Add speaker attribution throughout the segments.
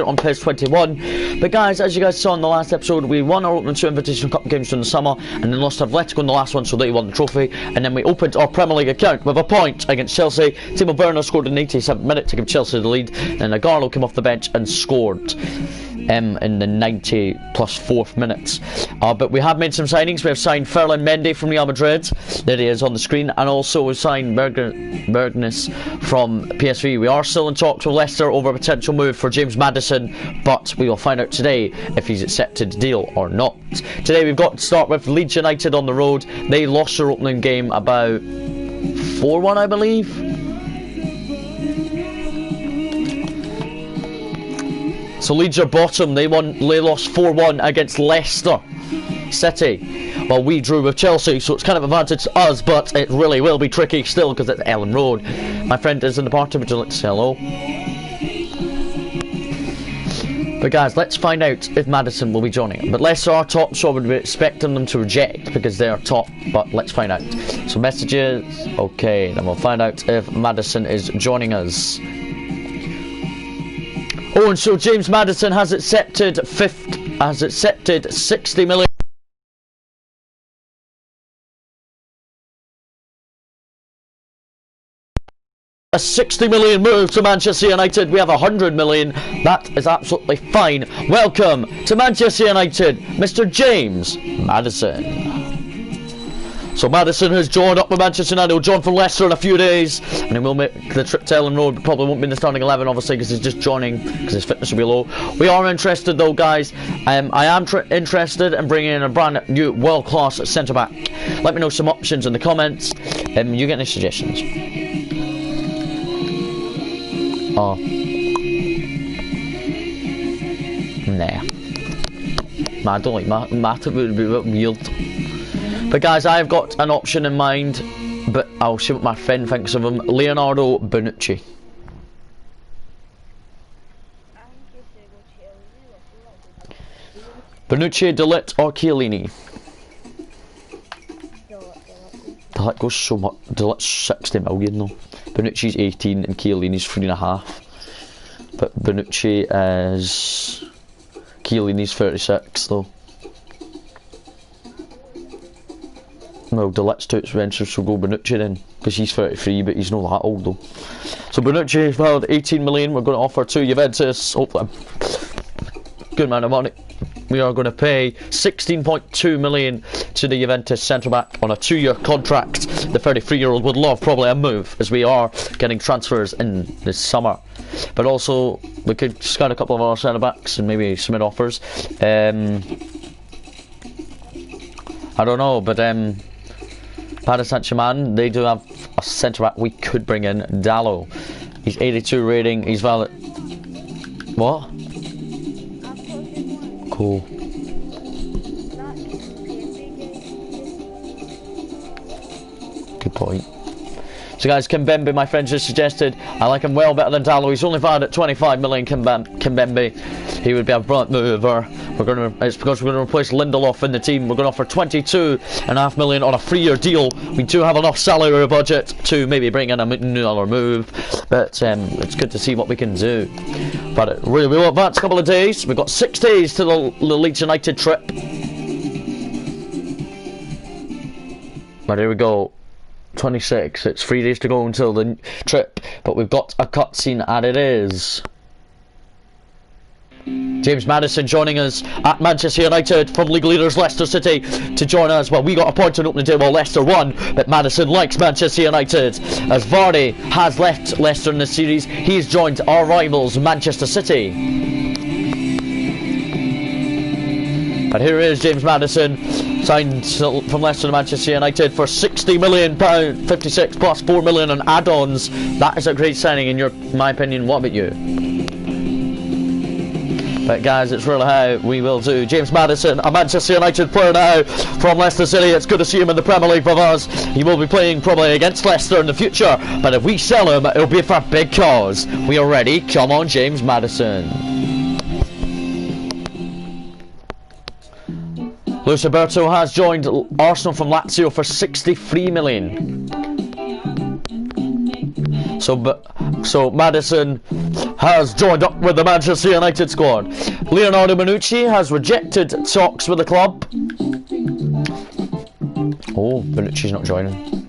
Speaker 1: on PES21. But guys, as you guys saw in the last episode, we won our opening 2 Invitation Cup games during the summer, and then lost to Atletico in the last one, so they won the trophy. And then we opened our Premier League account with a point against Chelsea. Timo Werner scored in the 87th minute to give Chelsea the lead. Then Agarlo came off the bench and scored in the 90 plus 4th minutes. But we have made some signings. We have signed Ferland Mendy from Real Madrid. There he is on the screen. And also we signed Bergnes from PSV. We are still in talks with Leicester over a potential move for James Maddison, but we will find out today if he's accepted the deal or not. Today we've got to start with Leeds United on the road. They lost their opening game about 4-1, I believe. So Leeds are bottom. They lost 4-1 against Leicester City. Well, we drew with Chelsea, so it's kind of advantage to us, but it really will be tricky still because it's Ellen Road. My friend is in the party. Would you like to say hello? But guys, let's find out if Maddison will be joining. But Leicester are top, so I would be expecting them to reject because they are top, but let's find out. So messages, okay, then we'll find out if Maddison is joining us. Oh, and so James Maddison has accepted 60 million. A 60 million move to Manchester United. We have 100 million. That is absolutely fine. Welcome to Manchester United, Mr. James Maddison. So Maddison has joined up with Manchester United. He'll join from Leicester in a few days, and he will make the trip to Ellen Road. Probably won't be in the starting 11, obviously, because he's just joining because his fitness will be low. We are interested, though, guys. I am interested in bringing in a brand new world-class centre back. Let me know some options in the comments. You get any suggestions? Oh. Nah. I don't like Matt. It would be a bit weird. But guys, I've got an option in mind, but I'll see what my friend thinks of him. Leonardo Bonucci. Bonucci, De Ligt or Chiellini? De Ligt goes so much. De Ligt's 60 million though. Bonucci's 18 and Chiellini's 3.5. But Bonucci is... Chiellini's 36 though. Well, De Ligt's too expensive, so go Bonucci then, because he's 33, but he's not that old though. So Bonucci, well, 18 million, we're going to offer to Juventus, hopefully good amount of money. We are going to pay 16.2 million to the Juventus centre-back on a 2-year contract. The 33-year-old would love probably a move, as we are getting transfers in this summer. But also, we could scout a couple of our centre-backs and maybe submit offers. I don't know, but Paris Saint-Germain, they do have a centre-back we could bring in, Dallo. He's 82 rating, he's valid. What? Cool. Good point. So guys, Kimpembe, my friend just suggested. I like him well better than Dallo. He's only valued at 25 million. Kimpembe, he would be a brilliant mover. It's because we're going to replace Lindelof in the team. We're going to offer 22.5 million on a 3-year deal. We do have enough salary budget to maybe bring in another move, but it's good to see what we can do. But really, we will advance a couple of days. We've got 6 days to the Leeds United trip. But here we go. 26. It's 3 days to go until the trip, but we've got a cutscene, and it is James Maddison joining us at Manchester United from league leaders Leicester City to join us. Well, we got a point on opening day while Leicester won, but Maddison likes Manchester United. As Vardy has left Leicester in the series, he's joined our rivals Manchester City. But here is James Maddison, signed from Leicester to Manchester United for £60 million, 56 plus 4 million on add-ons. That is a great signing in my opinion. What about you? But guys, it's really how we will do. James Maddison, a Manchester United player now from Leicester City. It's good to see him in the Premier League with us. He will be playing probably against Leicester in the future, but if we sell him, it'll be for a big cause. We are ready. Come on, James Maddison. Luis Alberto has joined Arsenal from Lazio for 63 million. So Maddison has joined up with the Manchester United squad. Leonardo Bonucci has rejected talks with the club. Oh, Bonucci's not joining.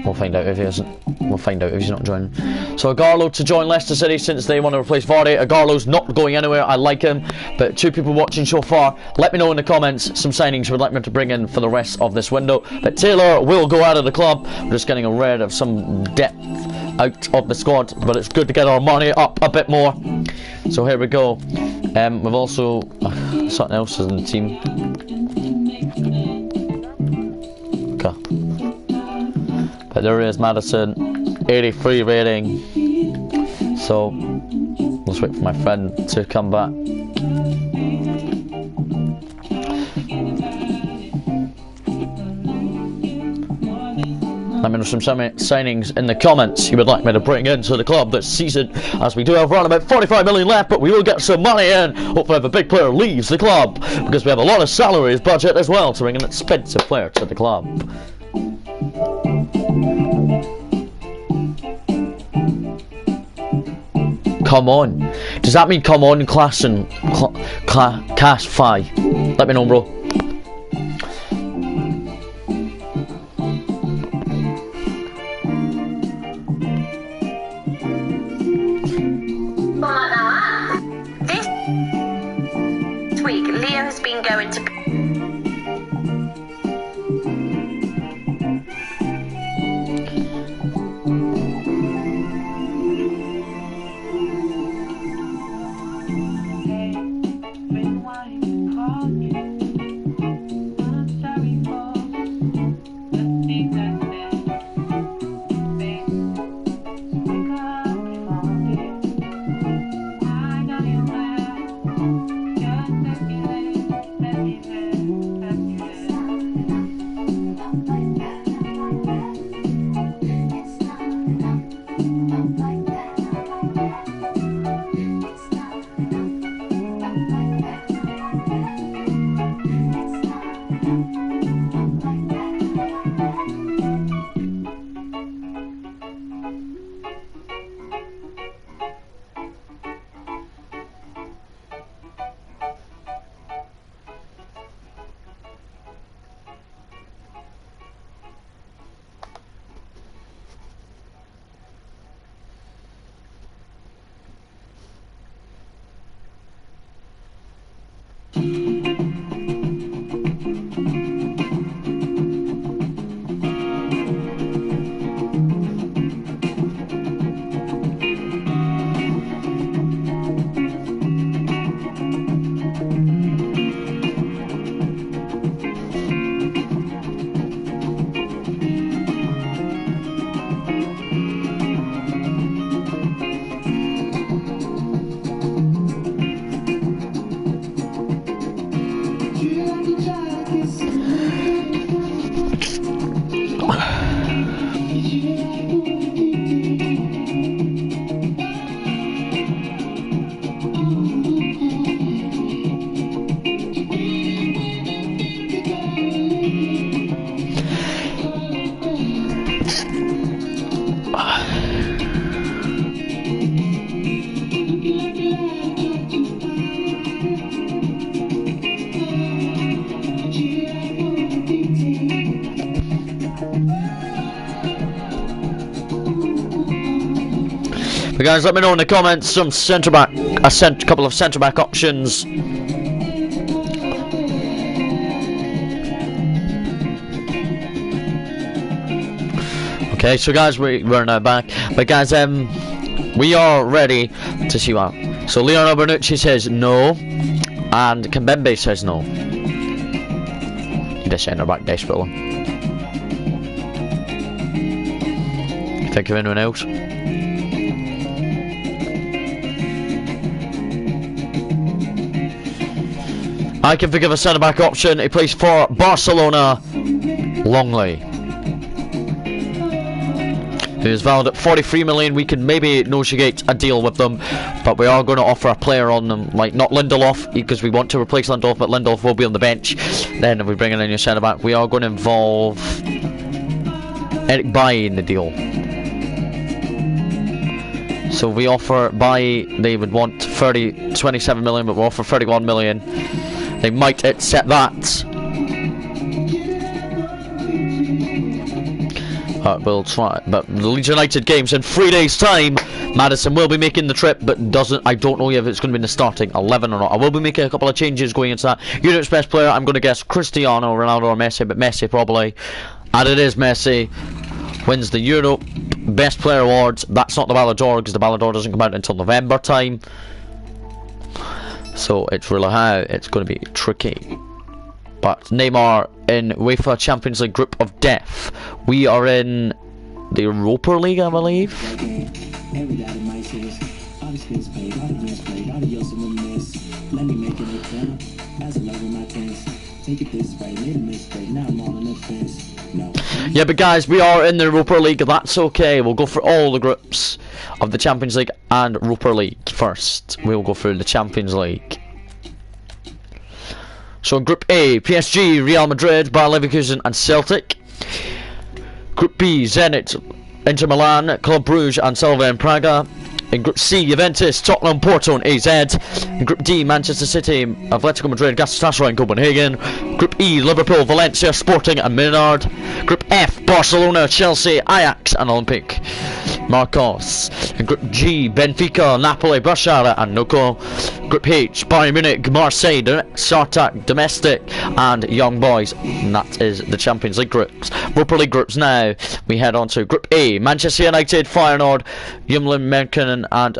Speaker 1: We'll find out if he isn't. We'll find out if he's not joining. So Agarlo to join Leicester City since they want to replace Vardy. Agarlo's not going anywhere. I like him. But 2 people watching so far. Let me know in the comments some signings you would like me to bring in for the rest of this window. But Taylor will go out of the club. We're just getting rid of some depth out of the squad. But it's good to get our money up a bit more. So here we go. We've also... something else is in the team. Okay. But there is Madison, 83 rating. So let's wait for my friend to come back. Let me know some signings in the comments you would like me to bring into the club this season, as we do have around about 45 million left, but we will get some money in. Hopefully if a big player leaves the club, because we have a lot of salaries budget as well to bring an expensive player to the club. Come on. Does that mean come on, class and cast 5? Let me know, bro.
Speaker 2: This week, Leo has been going to...
Speaker 1: But guys, let me know in the comments some centre back, couple of centre back options. Okay, so guys, we're now back. But guys, we are ready to see what. So Leonardo Bonucci says no, and Kimpembe says no. Need a centre back desperately. Think of anyone else? I can think of a centre back option. He plays for Barcelona, Longley, who is valued at 43 million. We can maybe negotiate a deal with them, but we are going to offer a player on them, like not Lindelof, because we want to replace Lindelof, but Lindelof will be on the bench. Then if we bring in a new centre back, we are going to involve Eric Bailly in the deal. So we offer they would want 27 million, but we offer 31 million. They might accept that. We'll try. But the Leeds United game's in 3 days' time. Madison will be making the trip, but I don't know if it's going to be in the starting 11 or not. I will be making a couple of changes going into that. Europe's best player, I'm going to guess Cristiano Ronaldo or Messi, but Messi probably. And it is Messi. Wins the Europe Best Player Awards. That's not the Ballon d'Or, because the Ballon d'Or doesn't come out until November time. So it's really how it's going to be tricky. But Neymar in UEFA Champions League Group of Death. We are in the Europa League, I believe. Yeah, but guys, we are in the Europa League. That's okay. We'll go for all the groups of the Champions League and Europa League first. We'll go through the Champions League. So in Group A, PSG, Real Madrid, Bayer Leverkusen and Celtic. Group B, Zenit, Inter Milan, Club Brugge and Salva Praga. In Group C, Juventus, Tottenham, Porto and AZ. In Group D, Manchester City, Atletico Madrid, Galatasaray and Copenhagen. Group E, Liverpool, Valencia, Sporting and Maynard. Group F, Barcelona, Chelsea, Ajax and Olympique Marcos. In Group G, Benfica, Napoli, Brescia and Noco. Group H, Bayern Munich, Marseille, Spartak, Domestic and Young Boys. And that is the Champions League groups. Europa League groups now. We head on to Group A, Manchester United, Feyenoord, Union Berlin and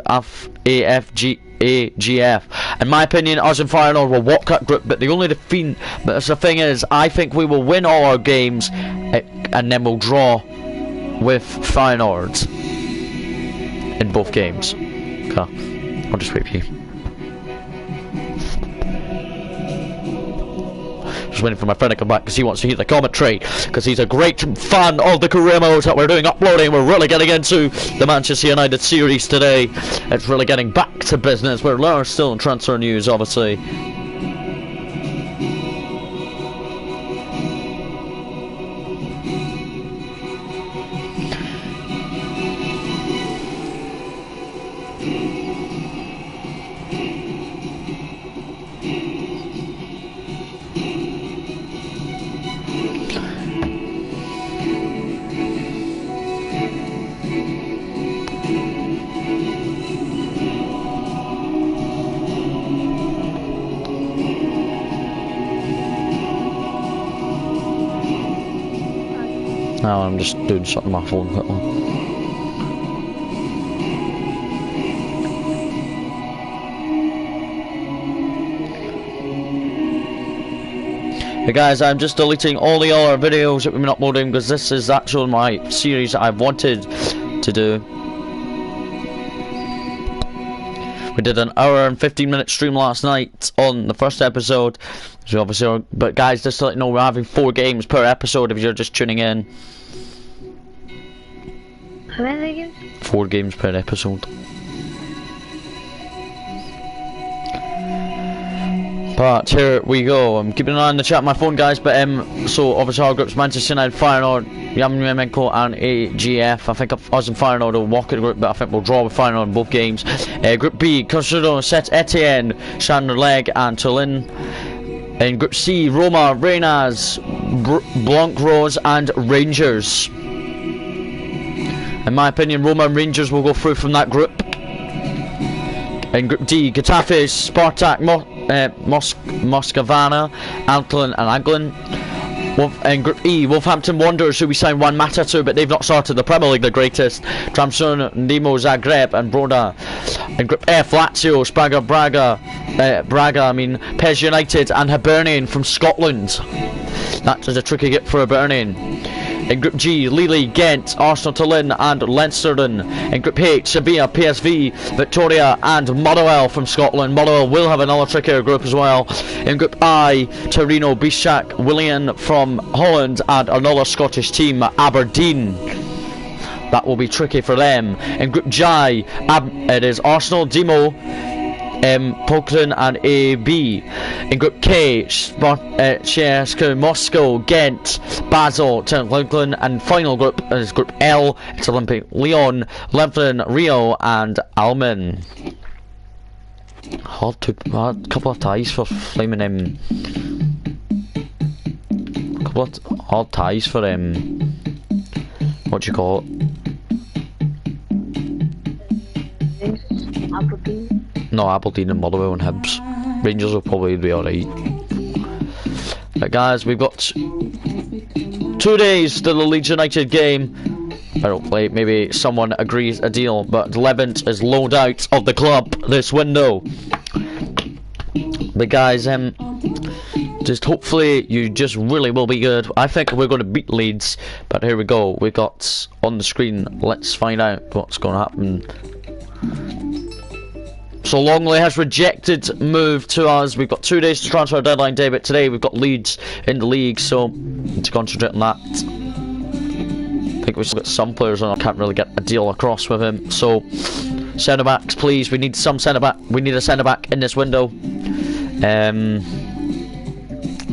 Speaker 1: AFGF. In my opinion, us and Feyenoord will walk that group, but the thing is, I think we will win all our games and then we'll draw with Feyenoord in both games. Okay, I'll just wait for you. Just waiting for my friend to come back because he wants to hear the commentary, because he's a great fan of the career modes that we're doing uploading. We're really getting into the Manchester United series today. It's really getting back to business. We're still in transfer news, obviously. Now I'm just doing something on my phone quickly. Hey guys, I'm just deleting all the other videos that we've been uploading because this is actually my series that I've wanted to do. We did an hour and 15-minute stream last night on the first episode. So obviously, but guys, just to let you know, we're having 4 games per episode if you're just tuning in.
Speaker 3: How many games?
Speaker 1: 4 games per episode. But here we go. I'm keeping an eye on the chat on my phone, guys. But so obviously our groups: Manchester United, Feyenoord, Yamamenko and AGF. I think us and Feyenoord will walk in the group, but I think we'll draw with Feyenoord in both games. Group B: Considerable, Set Etienne, Chanderleg and Turin. In Group C: Roma, Rennes, Blanc Rose and Rangers. In my opinion, Roma and Rangers will go through from that group. In Group D: Getafe, Spartak, Moscovana, Altlin and Anglin. In Group E: Wolverhampton Wanderers, who we signed Juan Mata to, but they've not started the Premier League the greatest. Trabzon, Dinamo Zagreb and Broda. In Group F: Lazio, Braga, PES United and Hibernian from Scotland. That is a tricky get for Hibernian. In Group G: Lille, Ghent, Arsenal Tallinn and Leinsterden. In Group H: Sevilla, PSV, Victoria and Motherwell from Scotland. Motherwell will have another trickier group as well. In Group I: Torino, Bishak, Willian from Holland and another Scottish team, Aberdeen. That will be tricky for them. In Group J, it is Arsenal, Dimo, Pokton and AB. In Group K, CSKA Moscow, Ghent, Basel, Lublin, and final group is Group L. It's Olympic Lyon, Levin, Rio, and Alman. A couple of ties for flaming couple of hard ties for what do you call it?
Speaker 2: Aberdeen.
Speaker 1: No, Aberdeen and Motherwell and Hibs. Rangers will probably be alright. But guys, we've got 2 days to the Leeds United game. Hopefully, maybe someone agrees a deal, but Levent is loaned out of the club this window. But guys, just hopefully you just really will be good. I think we're going to beat Leeds, but here we go. We got on the screen. Let's find out what's going to happen. So Longley has rejected move to us. We've got 2 days to transfer deadline day, but today we've got Leeds in the league, so need to concentrate on that. I think we've still got some players on. I can't really get a deal across with him. So centre backs, please. We need some centre back. We need a centre back in this window. I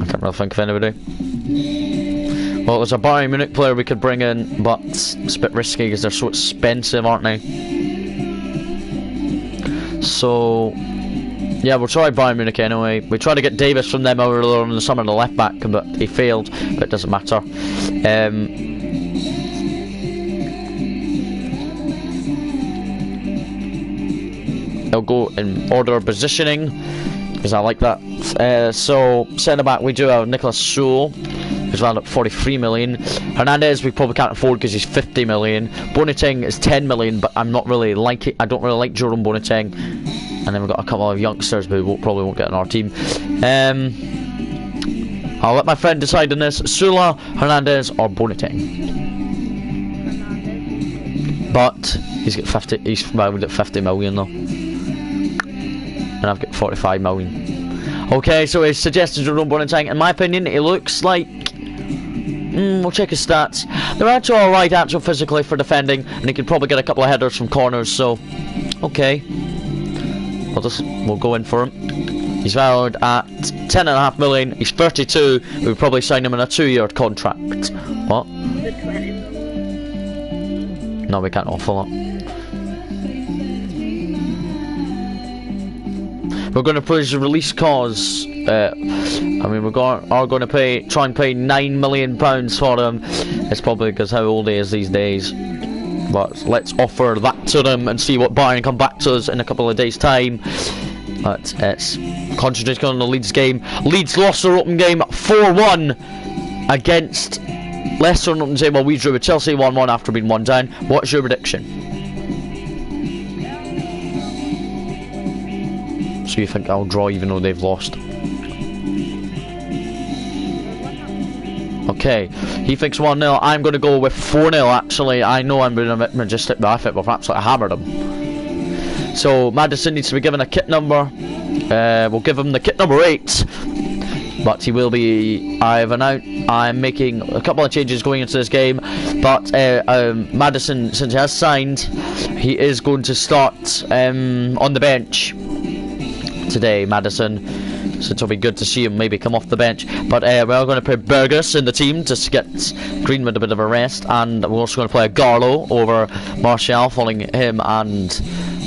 Speaker 1: can't really think of anybody. Well, there's a Bayern Munich player we could bring in, but it's a bit risky because they're so expensive, aren't they? So yeah, we'll try Bayern Munich anyway. We tried to get Davis from them earlier in the summer, the left back, but he failed. But it doesn't matter. I'll go in order of positioning because I like that. So centre back, we do have Nicholas Sewell, who's valued at 43 million. Hernandez we probably can't afford because he's 50 million. Boateng is 10 million, but I'm not really like it. I don't really like Jerome Boateng. And then we've got a couple of youngsters who probably won't get in our team. I'll let my friend decide on this. Sula, Hernandez, or Boateng. But he's got 50. He's valued at 50 million though. And I've got 45 million. Okay, so his suggested Jerome Boateng. In my opinion, he looks like. We'll check his stats. They're actually alright, physically for defending, and he could probably get a couple of headers from corners. So, okay, we'll go in for him. He's valued at 10.5 million. He's 32. We'll probably sign him in a 2-year contract. What? No, we can't offer that. We're going to push the release cause. I mean, are going to try and pay £9 million for him. It's probably because how old he is these days. But let's offer that to them and see what Bayern come back to us in a couple of days' time. But it's concentrating on the Leeds game. Leeds lost their open game 4-1 against Leicester on open day, while we drew with Chelsea 1-1 after being 1 down. What's your prediction? So you think I'll draw even though they've lost? Okay, he thinks 1-0. I'm going to go with 4-0 actually. I know I'm being a bit majestic, but I think we've absolutely hammered them. So Madison needs to be given a kit number. We'll give him the kit number 8. But he will be. I'm making a couple of changes going into this game. But Madison, since he has signed, he is going to start on the bench today, Madison. So it'll be good to see him maybe come off the bench. But we're going to put Burgess in the team just to get Greenwood a bit of a rest. And we're also going to play a Garlow over Martial, following him, and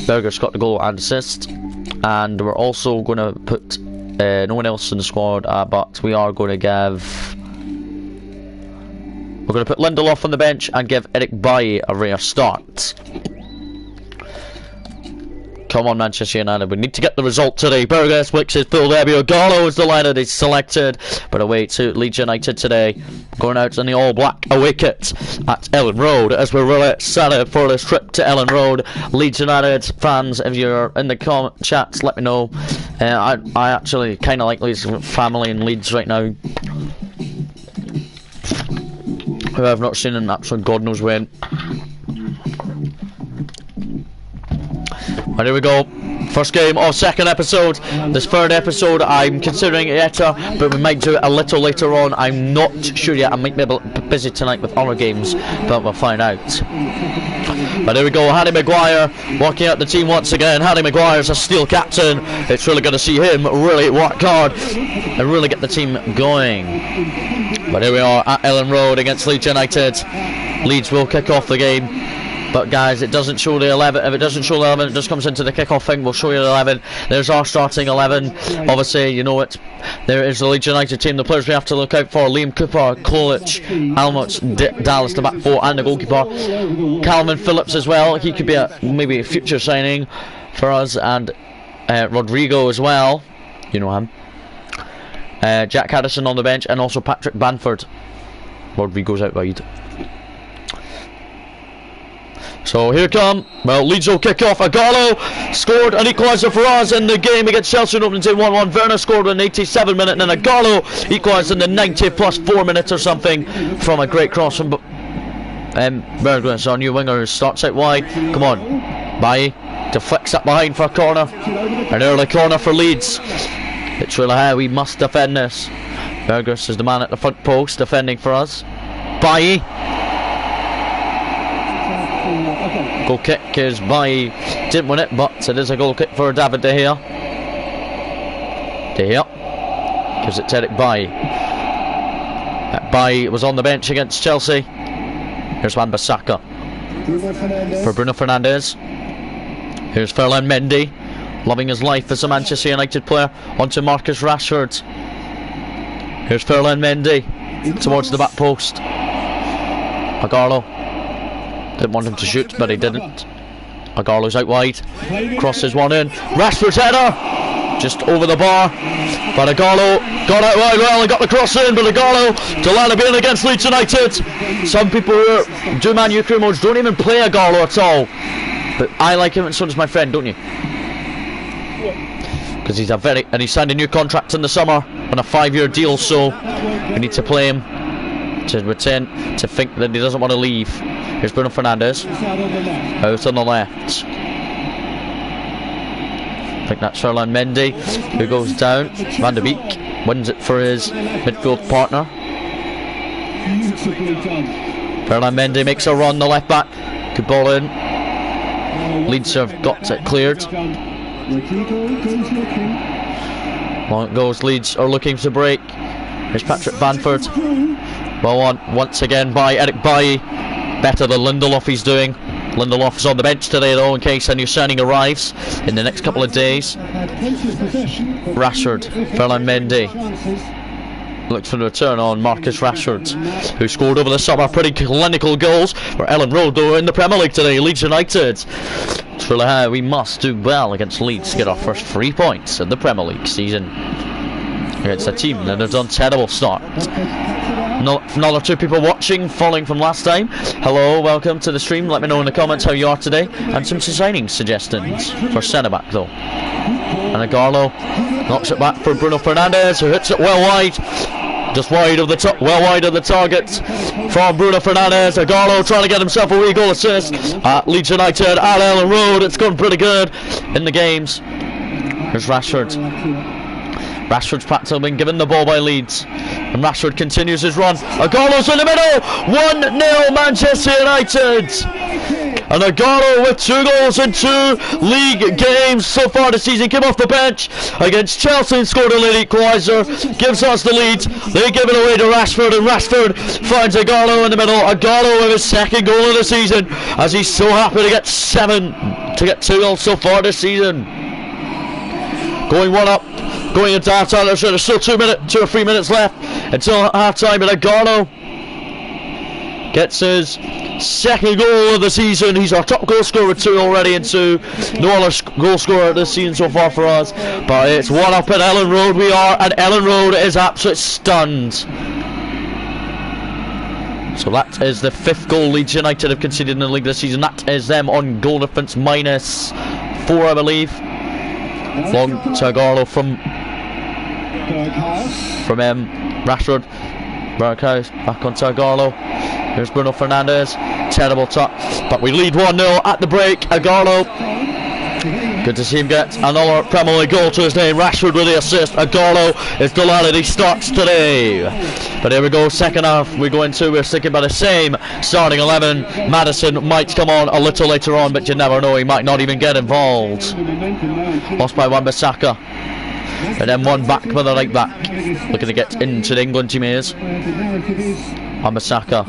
Speaker 1: Burgess got the goal and assist. And we're also going to put no one else in the squad, but we are going to give. We're going to put Lindelof on the bench and give Eric Bailly a rare start. Come on, Manchester United, we need to get the result today. Burgess wicks his full debut. Garlow is delighted he's selected. But away to Leeds United today. Going out in the all-black away kit at Ellen Road, as we're really excited for this trip to Ellen Road. Leeds United fans, if you're in the chats, let me know. I actually kind of like Leeds family in Leeds right now, who I've not seen in absolute God knows when. Right, here we go. First game of second episode. This third episode I'm considering it later, but we might do it a little later on. I'm not sure yet. I might be busy tonight with other games, but we'll find out. But here we go, Harry Maguire walking out the team once again. Harry Maguire's a steel captain. It's really good to see him really work hard and really get the team going. But here we are at Ellen Road against Leeds United. Leeds will kick off the game. But guys, it doesn't show the 11. If it doesn't show the 11, it just comes into the kickoff thing. We'll show you the 11. There's our starting 11. Obviously, you know it. There is the Leeds United team. The players we have to look out for: Liam Cooper, Kolich, Almut, Dallas, the back four, and the goalkeeper. Calvin Phillips as well. He could be maybe a future signing for us, and Rodrigo as well. You know him. Jack Harrison on the bench, and also Patrick Bamford. Rodrigo's out wide. So here come, well, Leeds will kick off. Agallo scored an equaliser for us in the game against Chelsea in opening day 1-1. Werner scored in the 87th minute, and then Agallo equalised in the 90 plus 4 minutes or something from a great cross from Bergwijn, our new winger, who starts out wide. Come on, Bailly deflects that behind for a corner. An early corner for Leeds. It's really high, we must defend this. Bergwijn is the man at the front post defending for us. Bailly. Goal kick is by, didn't win it, but it is a goal kick for David De Gea. De Gea gives it to Eric Bailly. Bailly was on the bench against Chelsea. Here's Wan-Bissaka for Bruno Fernandes. Here's Ferland Mendy, loving his life as a Manchester United player. Onto Marcus Rashford. Here's Ferland Mendy towards the back post. Agallo. Didn't want him to shoot, but he didn't. Agallo's out wide. Crosses one in. Rashford's header! Just over the bar. But Agallo got out wide well and got the cross in, but Agallo to land a bin against Leeds United. Some people who do Man U modes don't even play Agallo at all. But I like him, and so does my friend, don't you? Because he's and he signed a new contract in the summer on a 5-year deal, so we need to play him to return, to think that he doesn't want to leave. Here's Bruno Fernandes out on the left. I think that's Ferland Mendy who goes down. Van de Beek wins it for his midfield partner. Ferland Mendy makes a run, the left back. Good ball in. Leeds have got it cleared. Long it goes. Leeds are looking to break. Here's Patrick Bamford. Well on once again by Eric Bailly. Better than Lindelof he's doing. Lindelof's on the bench today though, in case a new signing arrives in the next couple of days. Rashford, Ferland Mendy looks for the return on Marcus Rashford, who scored over the summer pretty clinical goals for Ellen Road though in the Premier League today. Leeds United. It's really how we must do well against Leeds to get our first 3 points in the Premier League season against a team that has done a terrible start. Another 2 people watching, following from last time. Hello, welcome to the stream. Let me know in the comments how you are today, and some signing suggestions for centre back though. And Agallo knocks it back for Bruno Fernandes, who hits it well wide, just wide of the well wide of the target from Bruno Fernandes. Agallo trying to get himself a wee goal assist at Leeds United at Ellen Road. It's gone pretty good in the games. Here's Rashford. Rashford's practically been given the ball by Leeds, and Rashford continues his run. Agallo's in the middle. 1-0 Manchester United. And Agallo with 2 goals in 2 league games so far this season. Came off the bench against Chelsea and scored a late equaliser. Gives us the lead. They give it away to Rashford, and Rashford finds Agallo in the middle. Agallo with his 2nd goal of the season, as he's so happy to get 2 goals so far this season. Going 1 up. Going into half time. There's still 2 or 3 minutes left until half time, and Agallo gets his 2nd goal of the season. He's our top goal scorer with 2 already, and 2. No other goal scorer this season so far for us. But it's 1 up at Ellen Road we are, and Ellen Road is absolutely stunned. So that is the 5th goal Leeds United have conceded in the league this season. That is them on goal difference -4, I believe. Long to Agallo from Rashford. Berghuis back onto Agallo. Here's Bruno Fernandes. Terrible touch, but we lead 1-0 at the break. Agallo Good to see him get another Premier League goal to his name. Rashford with the assist. Agarlo is delighted he starts today. But here we go, second half we go into. We're sticking by the same starting 11. Maddison might come on a little later on, but you never know, he might not even get involved. Lost by Wan-Bissaka. And then one back with the right back. Looking to get into the England team is Wan-Bissaka.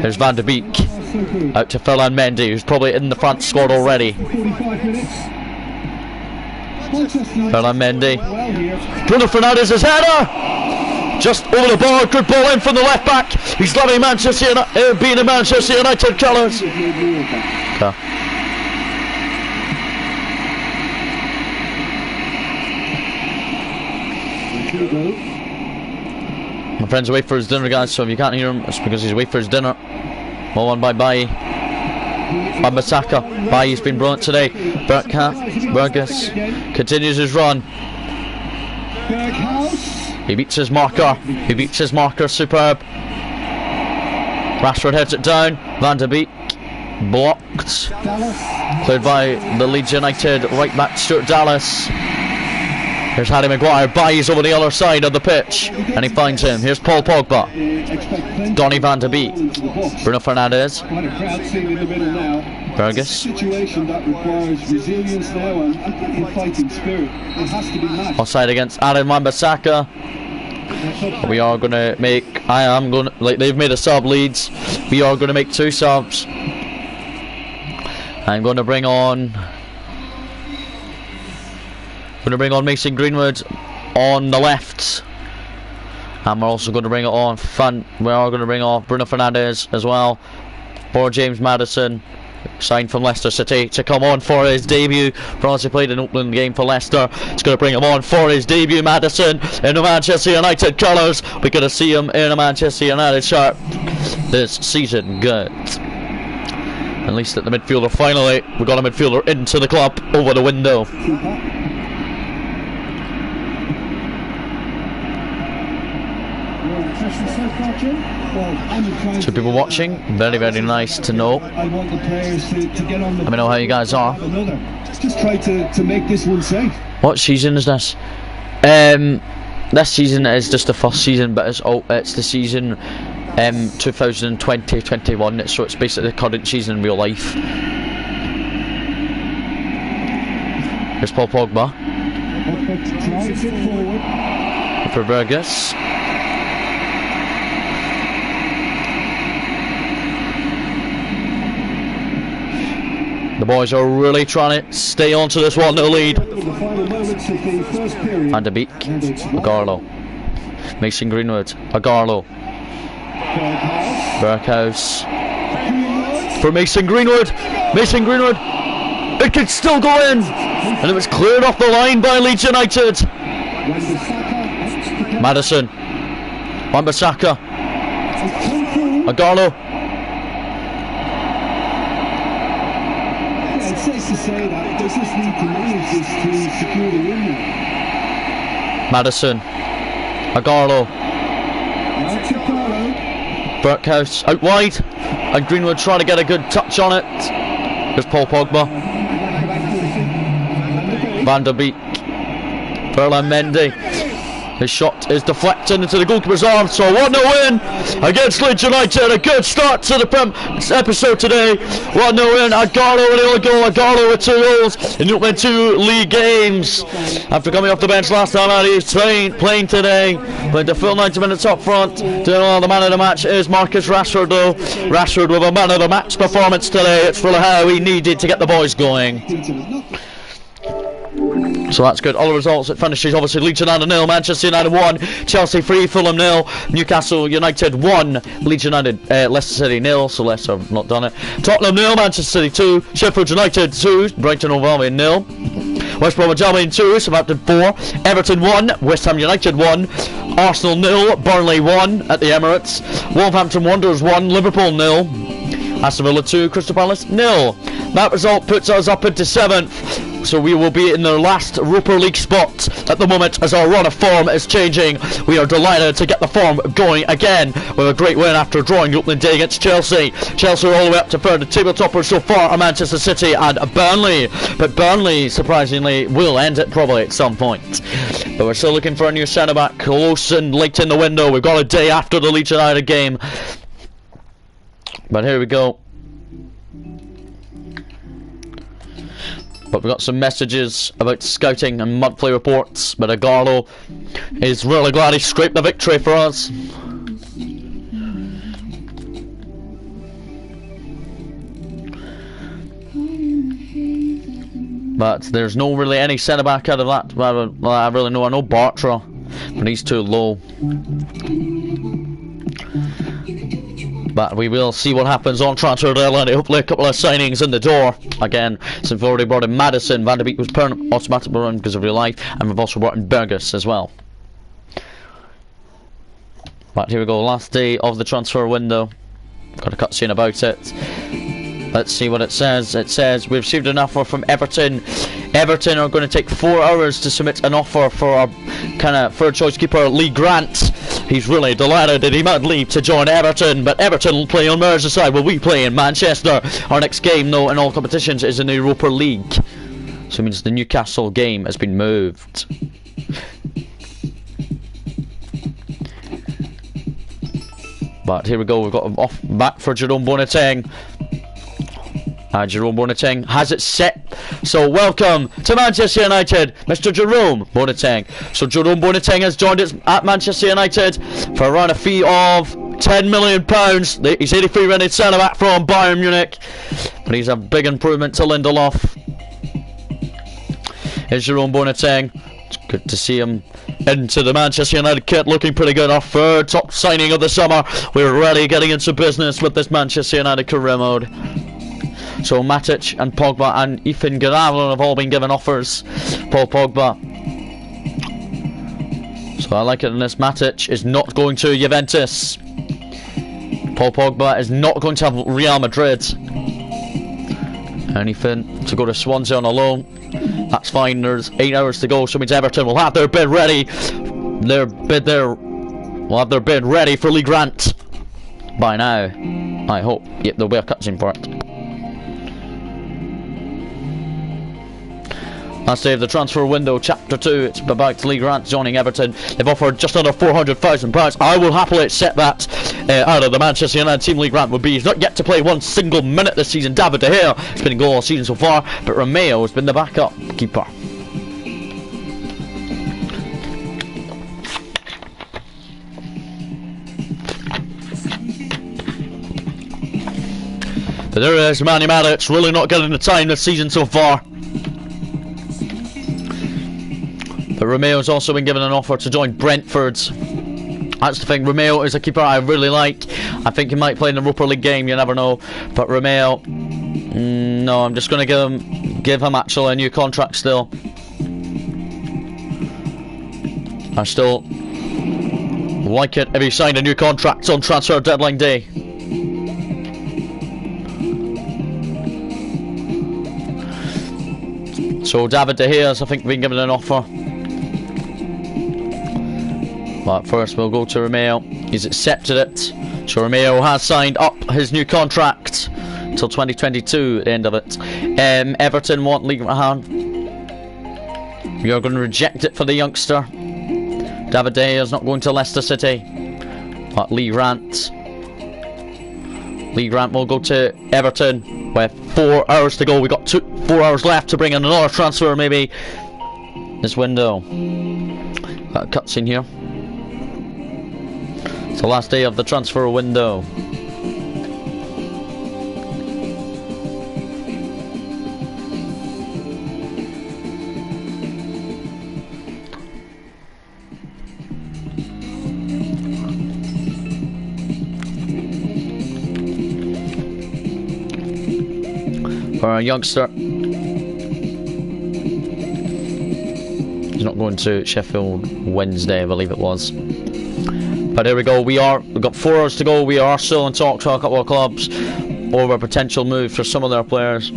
Speaker 1: Here's Van de Beek. Out to Ferland Mendy, who's probably in the front squad already. Ferland Mendy. Bruno Fernandez's header! Just over the bar, good ball in from the left back. He's loving Manchester United, being in Manchester United colours. Okay. My friend's away for his dinner, guys, so if you can't hear him, it's because he's away for his dinner. Well on by Bailly. Wan-Bissaka. Bailly's been brilliant today. Burgess continues his run. He beats his marker. He beats his marker, superb. Rashford heads it down. Van de Beek blocked. Cleared by the Leeds United right back Stuart Dallas. Here's Harry Maguire. Bailly's over the other side of the pitch and he finds him. Here's Paul Pogba. Donny Van de Beek. Bruno Fernandes. Burgess. Offside against Aaron Wan-Bissaka. We are going to make, they've made a sub, Leeds. We are going to make 2 subs. I'm going to bring on Mason Greenwood on the left. And we're also going to bring it on front. We are going to bring off Bruno Fernandes as well. For James Maddison, signed from Leicester City, to come on for his debut. He played an opening game for Leicester. It's going to bring him on for his debut. Maddison in the Manchester United colours. We're going to see him in a Manchester United shirt this season. Good. At least at the midfielder, finally we got a midfielder into the club over the window. Two people watching, very very nice to know. Let me know how you guys are.
Speaker 3: Just try to make this one safe.
Speaker 1: What season is this? This season is just the first season, but it's the season 2020-21, so it's basically the current season in real life. Here's Paul Pogba for Burgess. The boys are really trying to stay on to this 1-0 lead. Van de Beek, Agarlo, Mason Greenwood, Agarlo, Berghuis for Mason Greenwood. Mason Greenwood, it could still go in, and it was cleared off the line by Leeds United. Maddison, Wan-Bissaka, Agarlo.
Speaker 3: It's safe to say that they just need to manage this to secure the win.
Speaker 1: Maddison, Agarlo, Berghuis out wide, and Greenwood trying to get a good touch on it. Here's Paul Pogba, Van de Beek, Ferland Mendy. His shot is deflected into the goalkeeper's arms, so 1-0 win against Leeds United. A good start to the episode today. 1-0 win. Agarlo with the only goal. Agarlo with 2 goals in the 2 league games. After coming off the bench last time out, he's playing today. Played the full 90 minutes up front. Doing all the man of the match is Marcus Rashford, though. Rashford with a man of the match performance today. It's full of how he needed to get the boys going. So that's good. All the results, it finishes obviously Leeds United 0, Manchester United 1, Chelsea 3, Fulham 0, Newcastle United 1, Leeds United, Leicester City 0, so Leicester have not done it. Tottenham 0, Manchester City 2, Sheffield United 2, Brighton & Hove Albion 0, West Bromwich Albion 2, Southampton 4, Everton 1, West Ham United 1, Arsenal 0, Burnley 1 at the Emirates, Wolverhampton Wanderers 1, Liverpool 0, Aston Villa 2, Crystal Palace 0. That result puts us up into 7th. So we will be in the last Europa League spot at the moment as our run of form is changing. We are delighted to get the form going again with a great win after drawing the opening day against Chelsea. Chelsea are all the way up to third. The table toppers so far are Manchester City and Burnley. But Burnley, surprisingly, will end it probably at some point. But we're still looking for a new centre-back. Close and late in the window. We've got a day after the Leeds United game. But here we go. But we've got some messages about scouting and monthly reports. But Agarlo is really glad he scraped the victory for us. But there's no really any centre back out of that. Well, I really know. I know Bartra, but he's too low. But we will see what happens on transfer deadline. Hopefully a couple of signings in the door. Again, since we've already brought in Madison, Van de Beek was permanent automatic run because of real life, and we've also brought in Burgess as well. But here we go, last day of the transfer window. Got a cutscene about it. Let's see what it says. It says we've received an offer from Everton. Everton are going to take 4 hours to submit an offer for our kind of third choice keeper, Lee Grant. He's really delighted that he might leave to join Everton, but Everton will play on Merseyside while we play in Manchester. Our next game, though, in all competitions is in the Europa League. So it means the Newcastle game has been moved. But here we go, we've got him off back for Jerome Boateng. Jerome Boateng has it set. So welcome to Manchester United, Mr. Jerome Boateng. So Jerome Boateng has joined us at Manchester United for around a fee of £10 million. He's 83 rated centre back from Bayern Munich, but he's a big improvement to Lindelof. Here's Jerome Boateng. It's good to see him into the Manchester United kit, looking pretty good. Our third top signing of the summer. We're really getting into business with this Manchester United career mode. So Matic and Pogba and Ethan Garavlon have all been given offers. Paul Pogba. So I like it in this. Matic is not going to Juventus. Paul Pogba is not going to have Real Madrid. Anything to go to Swansea on a loan. That's fine. There's 8 hours to go, so it means Everton will have their bid ready. Will have their bid ready for Lee Grant by now, I hope. Yep, there'll be a cutscene for it. Last day of the transfer window, chapter 2. It's about Lee Grant joining Everton. They've offered just under £400,000. I will happily accept that out of the Manchester United team. Lee Grant would be. He's not yet to play one single minute this season. David De Gea has been in goal all season so far, but Romeo has been the backup keeper. But there is Manny Maddox, really not getting the time this season so far. But Romeo's also been given an offer to join Brentford. That's the thing, Romeo is a keeper I really like. I think he might play in the Europa League game, you never know. But Romeo, no, I'm just going to give him actually a new contract still. I still like it if he signed a new contract on transfer deadline day. So David De Gea's, I think, been given an offer. But first we'll go to Romeo. He's accepted it. So Romeo has signed up his new contract until 2022 at the end of it. Everton want Lee Grant. We are going to reject it for the youngster. David De Gea is not going to Leicester City. But Lee Grant will go to Everton with 4 hours to go. We've got 4 hours left to bring in another transfer maybe this window. Got a cutscene here. It's the last day of the transfer window. For a youngster, he's not going to Sheffield Wednesday, I believe it was. But here we go, we've got 4 hours to go. We are still in talks to a couple of clubs over a potential move for some of their players.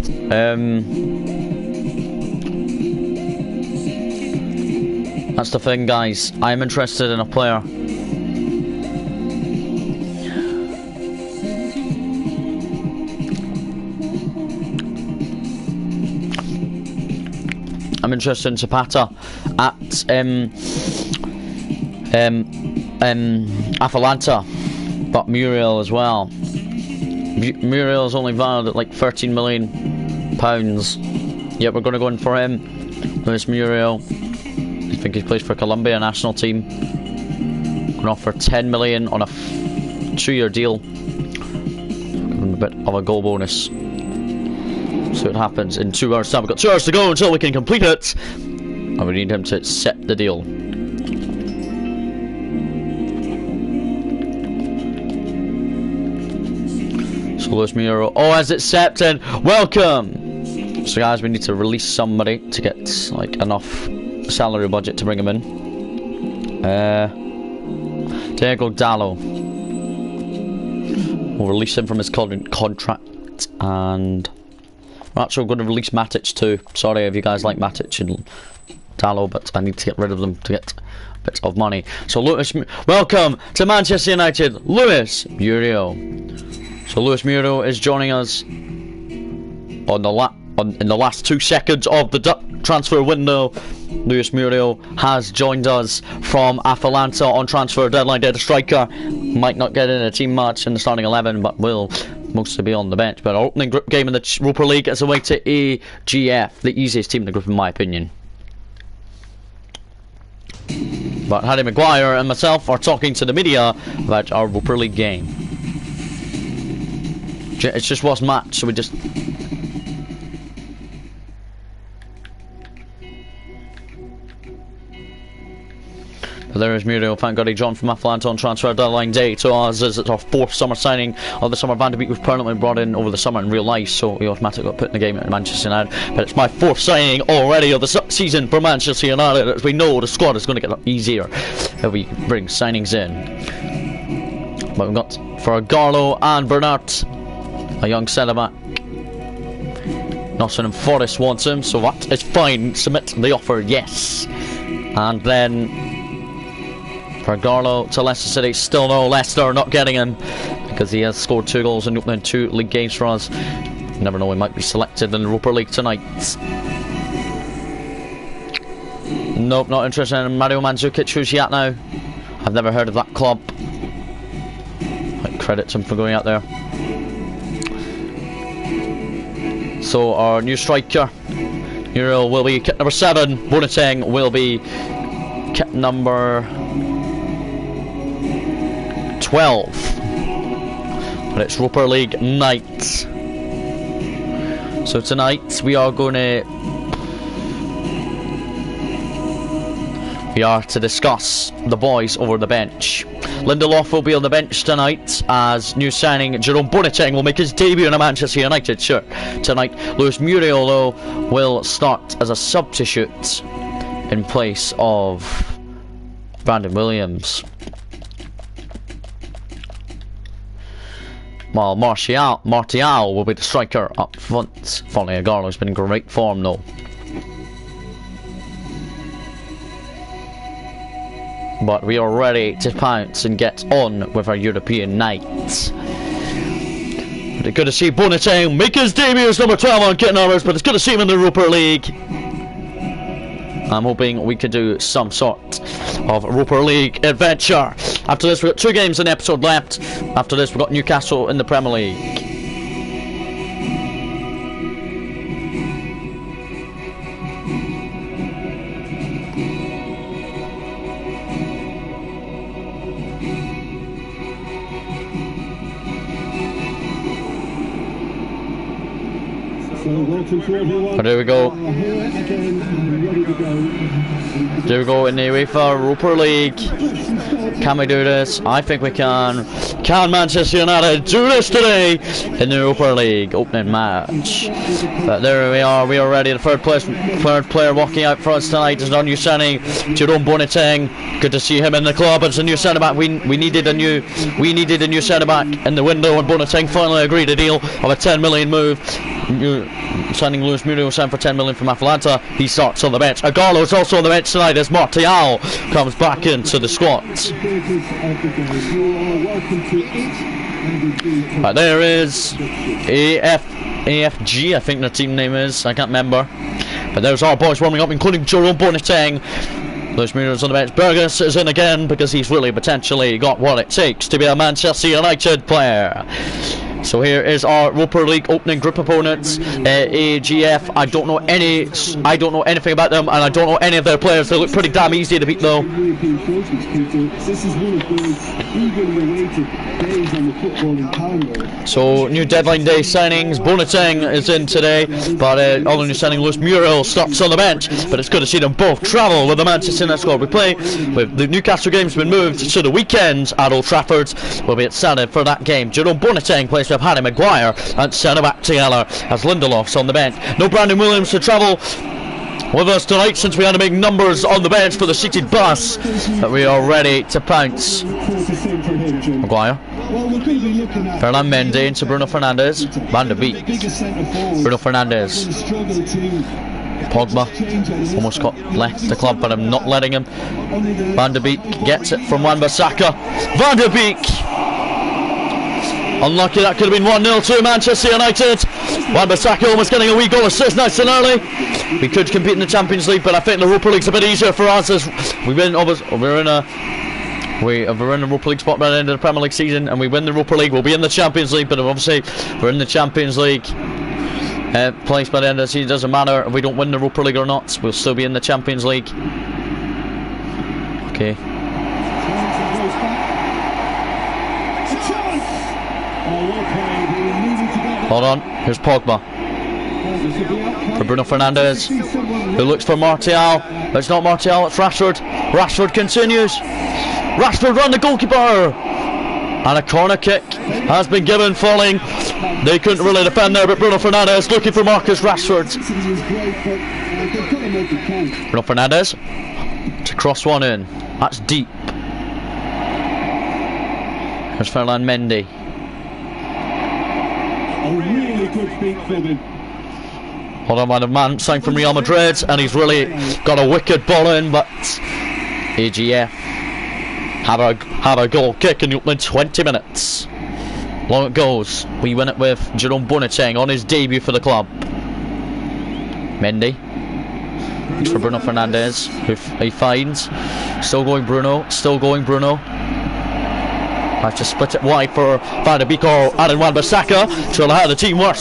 Speaker 1: That's the thing, guys. I'm interested in a player. I'm interested in Zapata at Atalanta, but Muriel as well. Muriel is only valued at like £13 million. Yeah, we're going to go in for him. Luis Muriel. I think he plays for Colombia national team. Going to offer 10 million on a 2-year deal. Give him a bit of a goal bonus. See what happens in 2 hours time. We've got 2 hours to go until we can complete it. And we need him to accept the deal. So Luis Muriel. Oh, as it's accepted. Welcome. So guys, we need to release somebody to get like enough salary budget to bring him in. Diego Dallo. We'll release him from his current contract, and we're actually going to release Matic too. Sorry if you guys like Matic and Dallo, but I need to get rid of them to get a bit of money. So Luis, welcome to Manchester United, Luis Muriel. So Luis Muriel is joining us on the in the last 2 seconds of the transfer window. Luis Muriel has joined us from Atalanta on transfer deadline day. The striker might not get in a team match in the starting 11, but will mostly be on the bench. But our opening group game in the Europa League is away to AGF, the easiest team in the group in my opinion. But Harry Maguire and myself are talking to the media about our Europa League game. It's just one match, so we just... But there is Muriel, thank God he joined from Atalanta on transfer deadline day to us as it's our 4th summer signing of the summer. Van de Beek was permanently brought in over the summer in real life, so he automatically got put in the game at Manchester United. But it's my 4th signing already of the season for Manchester United. As we know, the squad is going to get easier if we bring signings in. But we've got for Garlo and Bernard, a young centre-back. Nottingham Forest wants him, so that is fine. Submit the offer, yes. And then for Garlo to Leicester City, still no, Leicester not getting him because he has scored 2 goals in opening 2 league games for us. You never know, he might be selected in the Europa League tonight. Nope, not interested in Mario Mandzukic. Who's he at now? I've never heard of that club. I credit him for going out there. So our new striker Muriel will be kit number 7. Boateng will be kit number 12. But it's Europa League night. So tonight we are going to discuss the boys over the bench. Lindelof will be on the bench tonight as new signing Jerome Boateng will make his debut in a Manchester United shirt tonight. Luis Muriel though will start as a substitute in place of Brandon Williams. While Martial will be the striker up front. Fonte Agarlo's been in great form though. But we are ready to pounce and get on with our European night. But it's good to see Boateng make his debut as number 12 on kit numbers, but it's good to see him in the Europa League. I'm hoping we could do some sort of Europa League adventure. After this, we've got 2 games in the episode left. After this, we've got Newcastle in the Premier League. But there we go. There we go in the UEFA Europa League. Can we do this? I think we can. Can Manchester United do this today in the Europa League opening match? But there we are ready. The third player walking out for us tonight is our new signing, Jerome Boateng. Good to see him in the club as a new centre back. We needed a new centre back in the window, and Boateng finally agreed a deal of a 10 million move. signing Luis Muriel, signed for 10 million from Atalanta. He starts on the bench. Agallo's also on the bench tonight as Martial comes back into the squad. Right, there is AFG, I think their team name is. I can't remember. But there's our boys warming up, including Jerome Boateng. Luis Muriel's on the bench. Burgess is in again because he's really potentially got what it takes to be a Manchester United player. So here is our Europa League opening group opponents. AGF. I don't know anything about them, and I don't know any of their players. They look pretty damn easy to beat, though. So new deadline day signings. Boateng is in today, but all the new signing Luis Muriel starts on the bench. But it's good to see them both travel with the Manchester United squad. We play with the Newcastle game's been moved to the weekend at Old Trafford. We'll be excited for that game. Jerome Boateng plays with Harry Maguire and centre back together as Lindelof's on the bench. No Brandon Williams to travel with us tonight since we had to make numbers on the bench for the seated bus, but we are ready to pounce. Maguire, Ferland Mendy into Bruno Fernandes, Van de Beek, Bruno Fernandes, Pogba almost got left the club, but I'm not letting him. Van de Beek gets it from Wan-Bissaka. Van de Beek, unlucky, that could have been 1-0 to Manchester United. Wan-Bissaka almost getting a wee goal assist nice and early. We could compete in the Champions League, but I think the Europa League's a bit easier for us as we're in a Europa League spot by the end of the Premier League season, and we win the Europa League, we'll be in the Champions League. But obviously we're in the Champions League place by the end of the season. It doesn't matter if we don't win the Europa League or not, we'll still be in the Champions League. Okay. Hold on, here's Pogba for Bruno Fernandes, who looks for Martial, but it's not Martial, it's Rashford. Rashford continues. Rashford round the goalkeeper, and a corner kick has been given, falling. They couldn't really defend there, but Bruno Fernandes looking for Marcus Rashford. Bruno Fernandes to cross one in. That's deep. Here's Ferland Mendy. Hold on by the man signed from Real Madrid, and he's really got a wicked ball in, but AGF have a goal kick in the opening 20 minutes. Long it goes. We win it with Jerome Boateng on his debut for the club. Mendy for Bruno Fernandes, who he finds. Still going Bruno. Have to split it wide for Van de Beek or Aaron Wan-Bissaka. Show how the team work.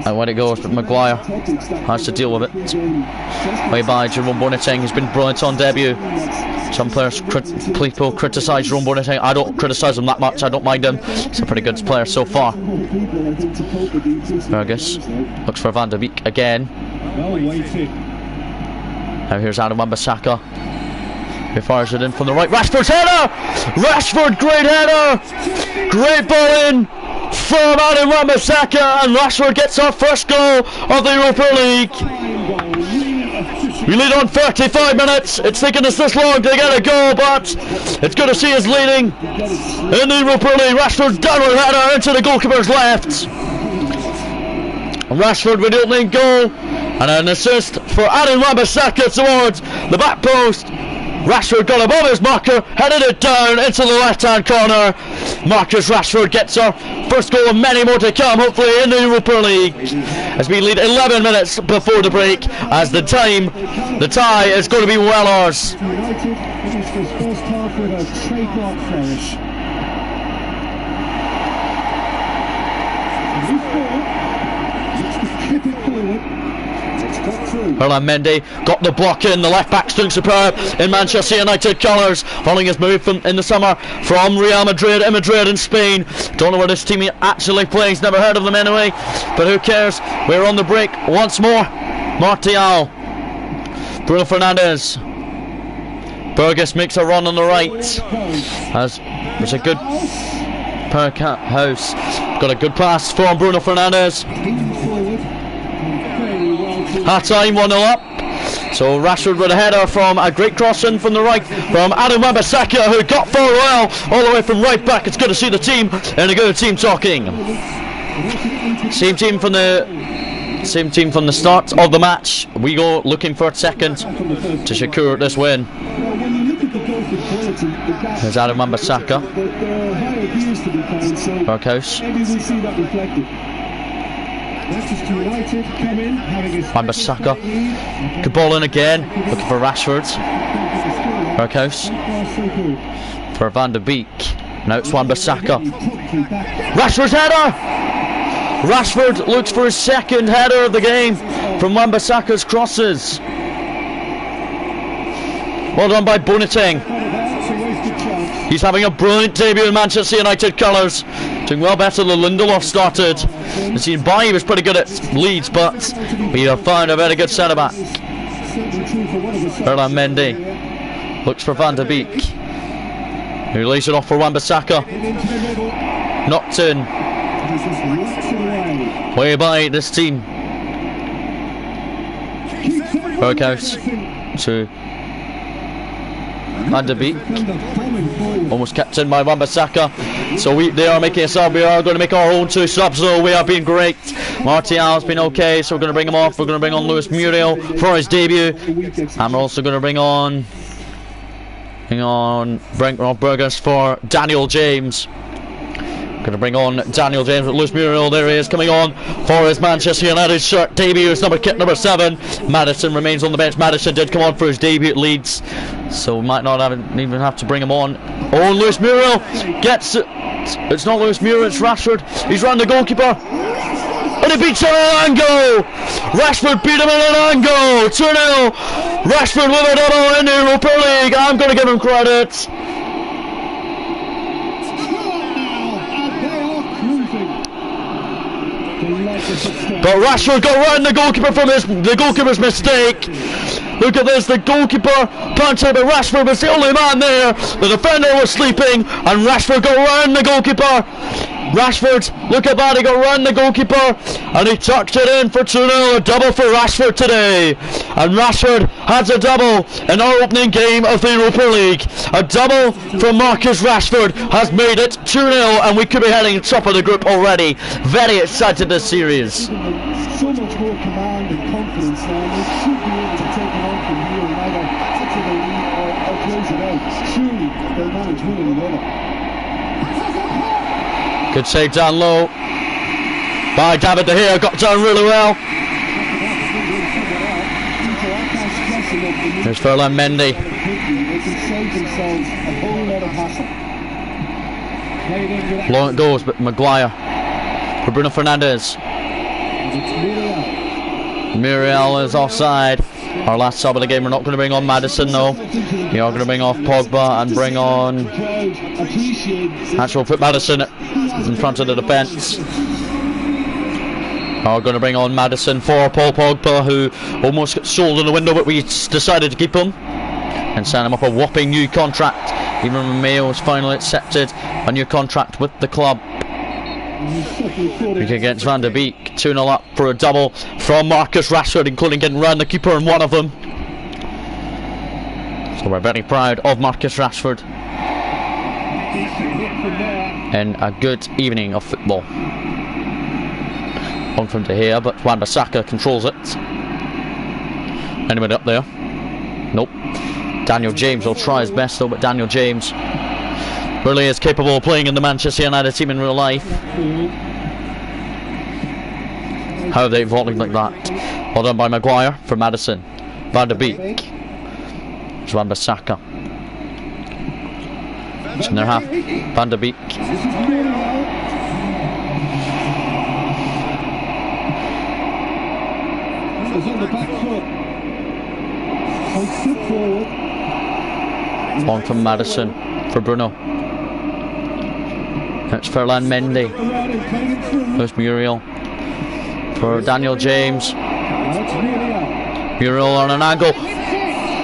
Speaker 1: And when it goes, Maguire has to deal with it. Way by Jerome Boateng, who's been brilliant on debut. Some players, people criticise Jerome Boateng. I don't criticise him that much. I don't mind him. He's a pretty good player so far. Burgess looks for Van de Beek again. Now here's Aaron Wan-Bissaka, who fires it in from the right. Rashford's header! Rashford, great header! Great ball in from Aaron Wan-Bissaka, and Rashford gets our first goal of the Europa League. We lead on 35 minutes. It's taken us this long to get a goal, but it's good to see us leading in the Europa League. Rashford's downward header into the goalkeeper's left. Rashford with the opening goal, and an assist for Aaron Wan-Bissaka towards the back post. Rashford got above his marker, headed it down into the left hand corner. Marcus Rashford gets our first goal, and many more to come, hopefully, in the Europa League, as we lead 11 minutes before the break, as the tie is going to be well ours. Ferland Mendy got the block in. The left back's doing superb in Manchester United colours, following his move in the summer from Real Madrid in Madrid in Spain. Don't know where this team actually plays, never heard of them anyway, but who cares. We're on the break once more. Martial, Bruno Fernandes, Burgess makes a run on the right, as there's a good House got a good pass from Bruno Fernandes. Half time, 1-0 up. So Rashford with a header from a great crossing from the right from Adam Wan-Bissaka, who got forward well all the way from right back. It's good to see the team and a good team talking. Same team from the start of the match. We go looking for a second to secure this win. There's Adam Wan-Bissaka. Workhouse. Wan-Bissaka. Good ball in again. Looking for Rashford. Workhouse. For Van der Beek. Now it's Wan-Bissaka. Rashford's header! Rashford looks for his second header of the game from Wan-Bissaka's crosses. Well done by Boateng. He's having a brilliant debut in Manchester United colours. Doing well better than Lindelof started. The season by he was pretty good at Leeds, but we have found a very good centre-back. Ferland Mendy looks for Van der Beek, who lays it off for Wan-Bissaka. Knocked in. Way by this team. Berghaus to Van der Beek. Almost kept in by Wan-Bissaka. So they are making a sub. We are going to make our own 2 subs, though. We have been great. Martial's been okay, so we're going to bring him off. We're going to bring on Luis Muriel for his debut. And we're also going to bring on Berghaus for Daniel James. Going to bring on Daniel James with Luis Muriel. There he is, coming on for his Manchester United shirt debut. His kit number 7. Maddison remains on the bench. Maddison did come on for his debut at Leeds, so we might not even have to bring him on. Oh, Luis Muriel gets it. It's not Luis Muriel, it's Rashford. He's round the goalkeeper. And he beats him in an angle! Rashford beat him in an angle! 2-0! Rashford with a double in the Europa League. I'm going to give him credit. But Rashford got round the goalkeeper from the goalkeeper's mistake. Look at this, the goalkeeper punted, but Rashford was the only man there. The defender was sleeping, and Rashford got round the goalkeeper. Rashford, look at that, he got round the goalkeeper, and he tucked it in for 2-0, a double for Rashford today. And Rashford has a double in our opening game of the Europa League. A double from Marcus Rashford has made it 2-0, and we could be heading top of the group already. Very excited this series.
Speaker 3: So much more command and confidence now. They should be able to take it on from here and either take the lead or close it out. Surely they'll manage one or the other.
Speaker 1: Good save down low by David De Gea, got down really well. There's Ferland Mendy. Long it goes, but Maguire for Bruno Fernandes. Muriel is offside. Our last sub of the game. We're not going to bring on Maddison though. We are going to bring off Pogba and bring on. Actually, we'll put Maddison in front of the defence. We're going to bring on Maddison for Paul Pogba, who almost got sold in the window, but we decided to keep him and sign him up a whopping new contract. Even when Mayo was finally accepted a new contract with the club. Week against Van der Beek, 2-0 up for a double from Marcus Rashford, including getting round the keeper in one of them. So we're very proud of Marcus Rashford in a good evening of football. On from De Gea, but Wan-Bissaka controls it. Anybody up there? Nope. Daniel James will try his best though, but Daniel James really is capable of playing in the Manchester United team in real life. How are they evolving like that? Well done by Maguire for Maddison. Van der Beek. It's Wan-Bissaka. It's in their half. Van der Beek. On from Maddison for Bruno. That's Ferland Mendy. There's Muriel for Daniel James. Muriel on an angle.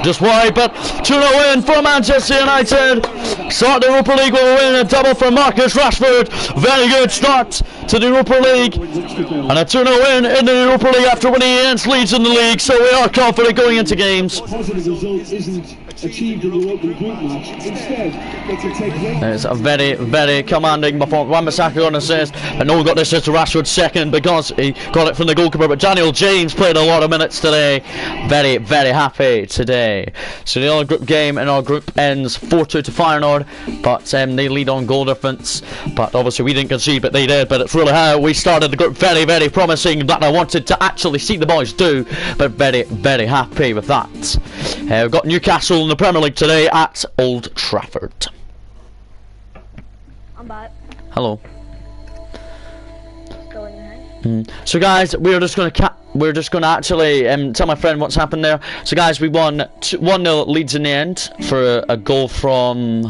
Speaker 1: just wide, but 2-0 win for Manchester United. Start the Europa League with a win, a double from Marcus Rashford. Very good start to the Europa League, and a 2-0 win in the Europa League after winning against Leeds in the league, so we are confident going into games.
Speaker 3: Positive result isn't achieved in the Europa group match. Instead, it's a take.
Speaker 1: It's a very, very commanding performance. Wan-Bissaka got an assist, and no one got this assist to Rashford second because he got it from the goalkeeper, but Daniel James played a lot of minutes today. Very, very happy today. So the other group game in our group ends 4-2 to Feyenoord, but they lead on goal difference, but obviously we didn't concede, but they did. But it's really how we started the group, very, very promising, that I wanted to actually see the boys do, but very, very happy with that. We've got Newcastle in the Premier League today at Old Trafford.
Speaker 4: I'm back.
Speaker 1: Hello.
Speaker 4: Go in your house.
Speaker 1: So guys, we're just gonna actually tell my friend what's happened there. So guys, we won 1-0 Leeds in the end for a goal from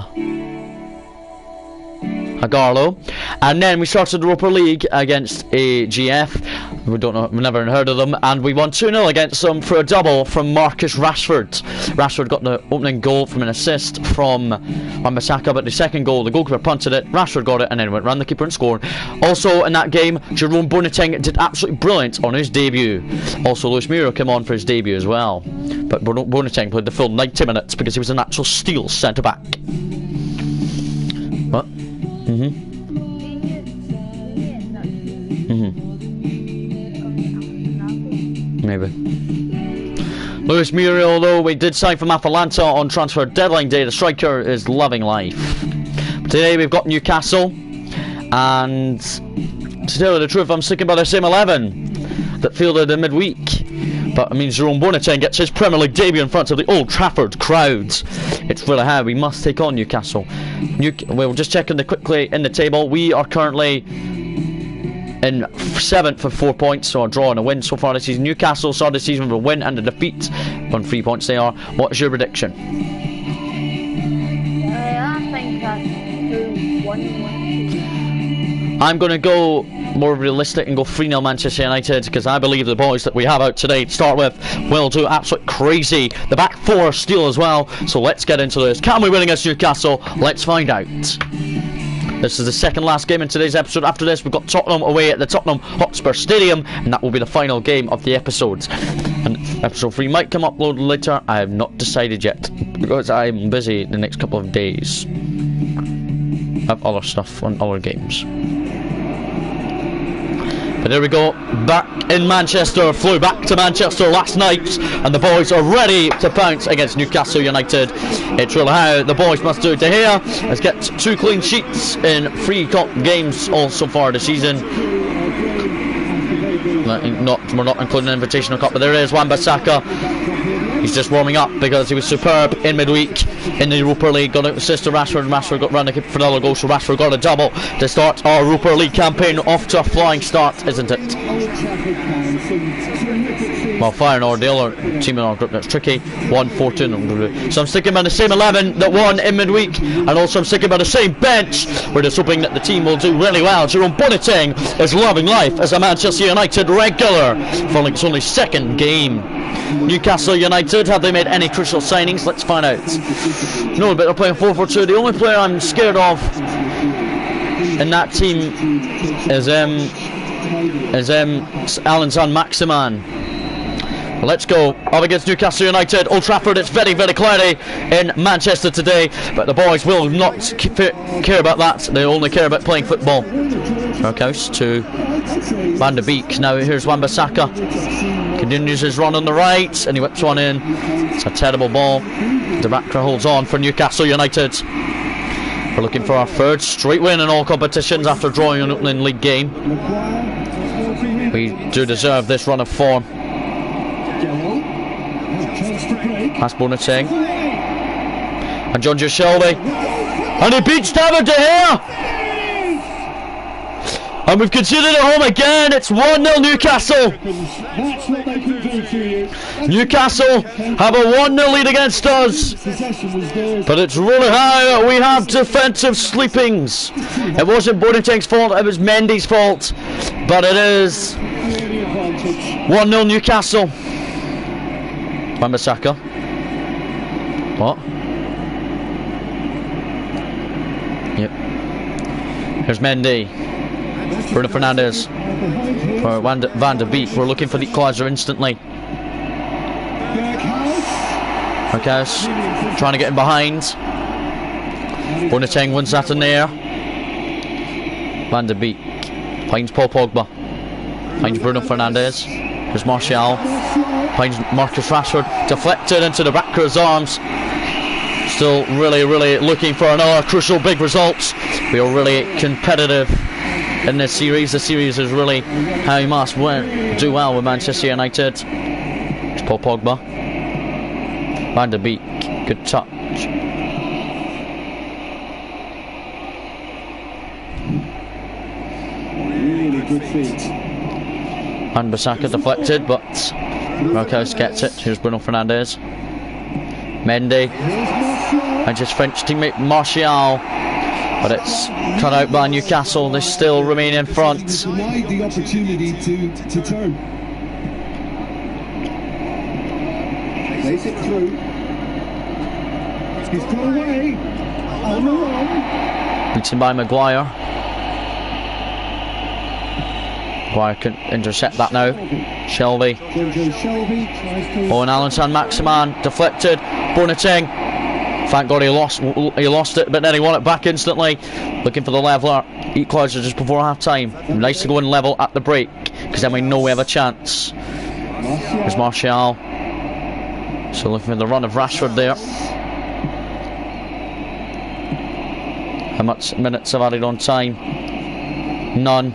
Speaker 1: Agarlo, and then we started the Europa League against AGF. We don't know, we've never heard of them, and we won 2-0 against them for a double from Marcus Rashford. Rashford got the opening goal from an assist from Wan-Bissaka, but the second goal, the goalkeeper punted it, Rashford got it, and then went round the keeper and scored. Also in that game, Jerome Boateng did absolutely brilliant on his debut. Also Luis Muriel came on for his debut as well, but Boateng played the full 90 minutes because he was an actual steel centre back. What? Maybe. Luis Muriel, though, we did sign from Atalanta on transfer deadline day. The striker is loving life. But today we've got Newcastle, and to tell you the truth, I'm sticking by the same 11 that fielded in midweek. But it means Jerome Boateng gets his Premier League debut in front of the Old Trafford crowds. It's really how we must take on Newcastle. We'll just check quickly in the table. We are currently in 7th with 4 points, so a draw and a win so far this season. Newcastle started the season with a win and a defeat. On 3 points they are. What is your prediction?
Speaker 4: I think that's 2-1.
Speaker 1: I'm going to go more realistic and go 3-0 Manchester United, because I believe the boys that we have out today to start with will do absolute crazy. The back four steal as well, so let's get into this. Can we win against Newcastle? Let's find out. This is the second last game in today's episode. After this, we've got Tottenham away at the Tottenham Hotspur Stadium, and that will be the final game of the episode. And episode 3 might come uploaded later. I have not decided yet, because I'm busy the next couple of days. I have other stuff on other games. But there we go, back in Manchester, flew back to Manchester last night, and the boys are ready to pounce against Newcastle United. It's really how the boys must do it. De Gea has got 2 clean sheets in 3 games all so far this season. We're not including an Invitational Cup, but there is Wan-Bissaka. He's just warming up because he was superb in midweek in the Europa League. Got an assist to Rashford, and Rashford got round the keeper for another goal, so Rashford got a double to start our Europa League campaign off to a flying start, isn't it? Well, Feyenoord, the other team in our group that's tricky, 1-4-2. So I'm sticking by the same 11 that won in midweek, and also I'm sticking by the same bench. We're just hoping that the team will do really well. Jerome Boateng is loving life as a Manchester United regular, following its only 2nd game. Newcastle United, have they made any crucial signings? Let's find out. No, but they're playing 4-4-2. The only player I'm scared of in that team is Alan Saint-Maximin. Let's go up against Newcastle United. Old Trafford, it's very, very cloudy in Manchester today, but the boys will not care about that. They only care about playing football. Berghuis to Van de Beek. Now here's Wan-Bissaka. Continues his run on the right, and he whips one in. It's a terrible ball. De Bacra holds on for Newcastle United. We're looking for our 3rd straight win in all competitions after drawing an opening league game. We do deserve this run of form. That's Boateng. And John Shelby. And he beats David De Gea! And we've conceded at home again. It's 1-0 Newcastle. Newcastle have a 1-0 lead against us. But it's really how we have defensive sleepings. It wasn't Boateng's fault, it was Mendy's fault. But it is 1-0 Newcastle. Wan-Bissaka. What? Yep. Here's Mendy. Bruno Fernandes. For Van de Beek. We're looking for the equaliser instantly. Berghuis trying to get in behind. Boateng wins that in there. Van de Beek finds Paul Pogba. Finds Bruno Fernandes. Here's Martial. Finds Marcus Rashford. Deflected into the back of his arms. Still really looking for another crucial big result. We are really competitive in this series. The series is really how you must do well with Manchester United. It's Paul Pogba. Van de Beek, good touch.
Speaker 3: Really good feet.
Speaker 1: And Bissaka deflected, but Berghuis gets it. Here's Bruno Fernandes. Mendy. And his French teammate Martial. But it's cut out by Newcastle. They still remain in front.
Speaker 3: Denied the opportunity to turn. Plays it through. He's got away. On the run.
Speaker 1: Beaten by Maguire. Maguire can intercept that now. Shelby. Owen Allen Saint-Maximin deflected. Boateng. Thank God he lost it, but then he won it back instantly. Looking for the leveller. Equaliser just before half time. Nice to go and level at the break, because then we know we have a chance. There's Martial. So looking for the run of Rashford there. How much minutes have added on time? None.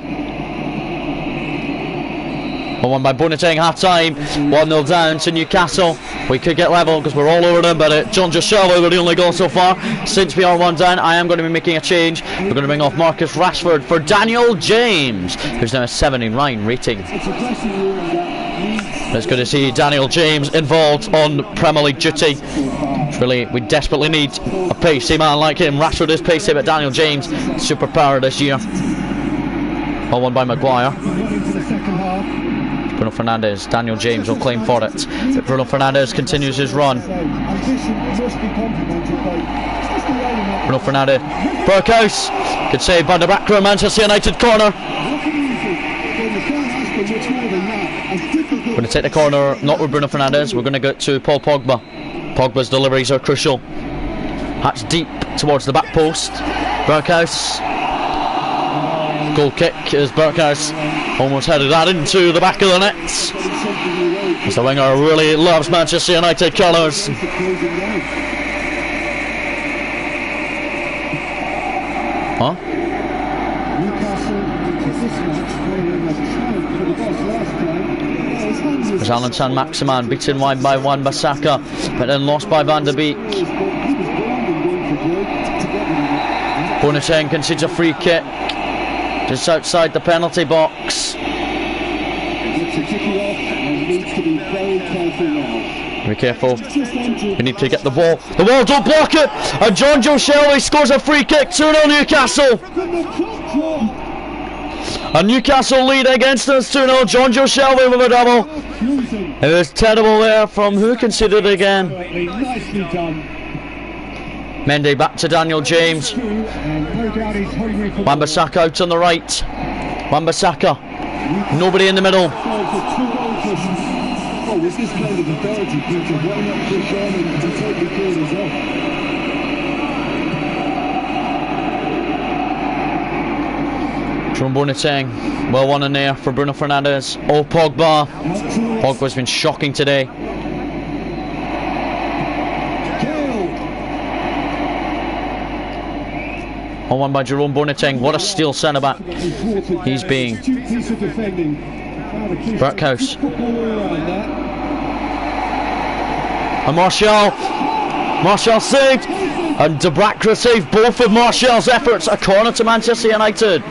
Speaker 1: 1-1 by Boateng, half time. 1-0 down to Newcastle. We could get level because we're all over them, but John Joshello were the only goal so far. Since we are 1 down, I am going to be making a change. We're going to bring off Marcus Rashford for Daniel James, who's now a 79 rating. It's good to see Daniel James involved on Premier League duty. Really, we desperately need a pacey man like him. Rashford is pacey, but Daniel James, superpower this year. 1-1 by Maguire. Bruno Fernandes, Daniel James will claim for it. But Bruno Fernandes continues his run. Bruno Fernandes, Berghuis, good save by the back row, Manchester United corner. We're going to take the corner, not with Bruno Fernandes, we're going to go to Paul Pogba. Pogba's deliveries are crucial. That's deep towards the back post. Berghuis. Goal kick as Berghuis almost headed that into the back of the net. As the winger really loves Manchester United colours. Huh? There's Allen Saint-Maximin beaten wide by Wan-Bissaka, but then lost by Van de Beek. Boateng concedes a free kick. Just outside the penalty box. Be careful. We need to get the ball. The ball, don't block it! And John Joe Shelby scores a free kick. 2-0 Newcastle. And Newcastle lead against us 2-0. John Joe Shelby with a double. It was terrible there from who conceded again. Mendy back to Daniel James. Wan-Bissaka out on the right. Wan-Bissaka. Nobody in the middle. Jerome Boateng. Well won in there for Bruno Fernandes. Oh, Pogba. Pogba's been shocking today. 1-1 by Jerome Boateng. What a steal centre back he's being. Berghuis. And Martial saved. And De Brakra saved both of Martial's efforts. A corner to Manchester United.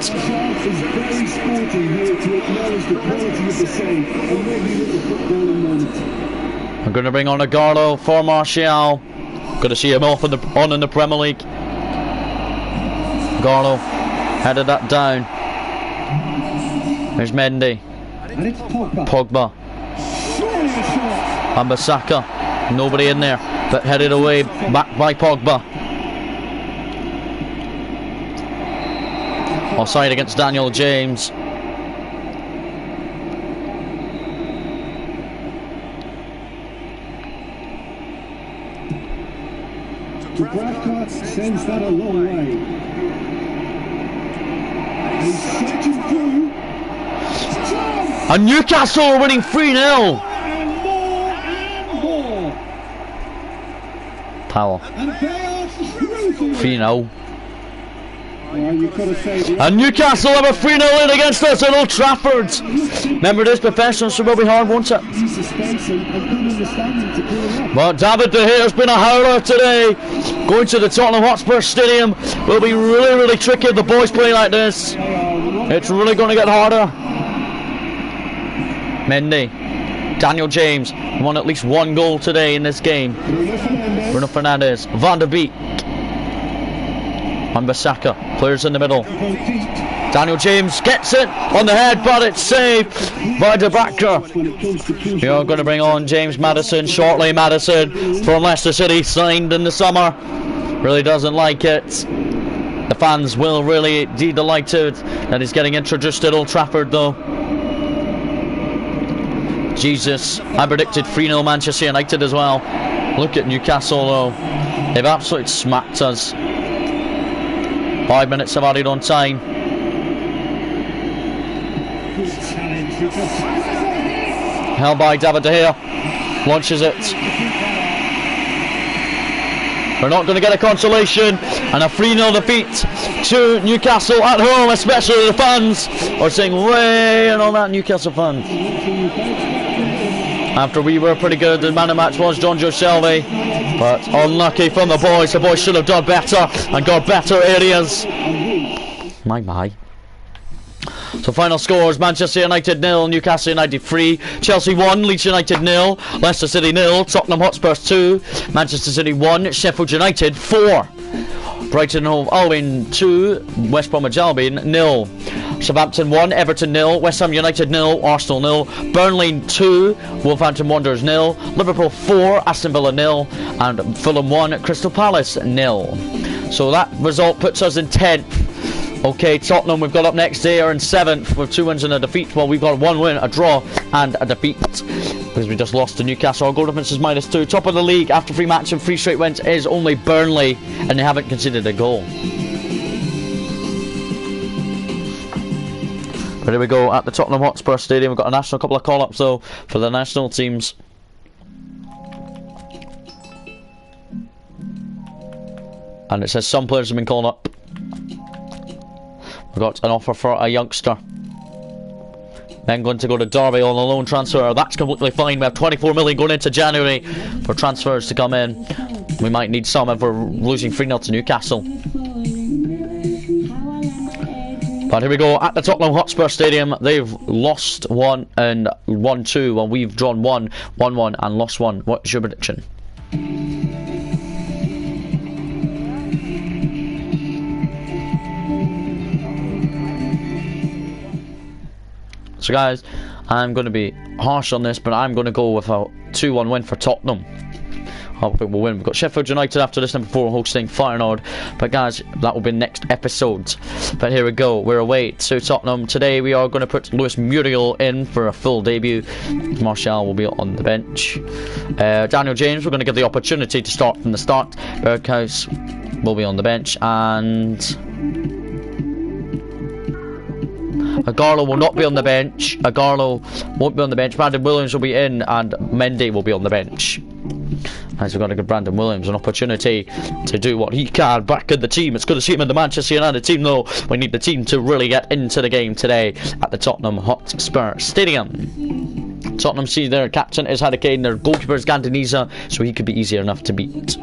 Speaker 1: I'm going to bring on Agarlo for Martial. Good to see him off in the Premier League. Garlo headed that down. There's Mendy. Pogba. Wan-Bissaka. Nobody in there. but headed away back by Pogba. Offside against Daniel James.
Speaker 3: Dubravka sends that a long way. He's searching through.
Speaker 1: And Newcastle are winning 3-0.
Speaker 3: And more.
Speaker 1: Power.
Speaker 3: And they are cruising.
Speaker 1: 3-0.
Speaker 3: Well, you've got to say the
Speaker 1: And Newcastle have a 3-0 win against us at Old Trafford. Remember, it is professional, so it will be hard, won't it?
Speaker 3: piece of space and good understanding to pull it up.
Speaker 1: Well, David De Gea has been a howler today. Going to the Tottenham Hotspur Stadium will be really, really tricky if the boys play like this. It's really going to get harder. Mendy, Daniel James won at least one goal today in this game. Bruno Fernandes, Van der Beek, and Bissaka, players in the middle. Daniel James gets it on the head, but it's saved by Dubravka. We are going to bring on James Maddison shortly. Maddison from Leicester City, signed in the summer. Really doesn't like it. The fans will really be delighted that he's getting introduced at Old Trafford, though. Jesus, I predicted 3-0 Manchester United as well. Look at Newcastle, though. They've absolutely smacked us. 5 minutes have added on time. Held by David De Gea. Launches it. We're not going to get a consolation. And a 3-0 defeat to Newcastle at home, especially the fans are saying way and all that. Newcastle fans. After we were pretty good, the man of the match was John Joe Shelby, but unlucky from the boys. The boys should have done better and got better areas. My. So final scores: Manchester United 0, Newcastle United 3, Chelsea 1, Leeds United 0, Leicester City 0, Tottenham Hotspurs 2, Manchester City 1, Sheffield United 4, Brighton Hove Albion 2, West Bromwich Albion 0, Southampton 1, Everton 0, West Ham United 0, Arsenal 0, Burnley 2, Wolverhampton Wanderers 0, Liverpool 4, Aston Villa 0, and Fulham 1, Crystal Palace 0. So that result puts us in 10th. Okay, Tottenham we've got up next. They are in 7th with 2 wins and a defeat. Well, we've got 1 win, a draw and a defeat because we just lost to Newcastle. Our goal difference is -2. Top of the league after 3 matches and 3 straight wins is only Burnley, and they haven't conceded a goal. But here we go at the Tottenham Hotspur Stadium. We've got a national couple of call-ups though for the national teams. And it says some players have been called up. We've got an offer for a youngster. Then going to go to Derby on a loan transfer. That's completely fine. We have 24 million going into January for transfers to come in. We might need some if we're losing 3-0 to Newcastle. But here we go at the Tottenham Hotspur Stadium. They've lost 1 and won 2. Well, we've drawn 1, won 1 and lost 1. What's your prediction? So guys, I'm going to be harsh on this, but I'm going to go with a 2-1 win for Tottenham. I hope it will win. We've got Sheffield United after this, number 4 hosting Feyenoord. But guys, that will be next episode. But here we go. We're away to Tottenham. Today we are going to put Luis Muriel in for a full debut. Martial will be on the bench. Daniel James, we're going to give the opportunity to start from the start. Berghuis will be on the bench. And Agarlo will not be on the bench. Agarlo won't be on the bench. Brandon Williams will be in, and Mendy will be on the bench. As we're going to give Brandon Williams an opportunity to do what he can back in the team. It's good to see him in the Manchester United team, though. We need the team to really get into the game today at the Tottenham Hotspur Stadium. Tottenham see their captain is Harry Kane, their goalkeeper is Gandaniza, so he could be easier enough to beat.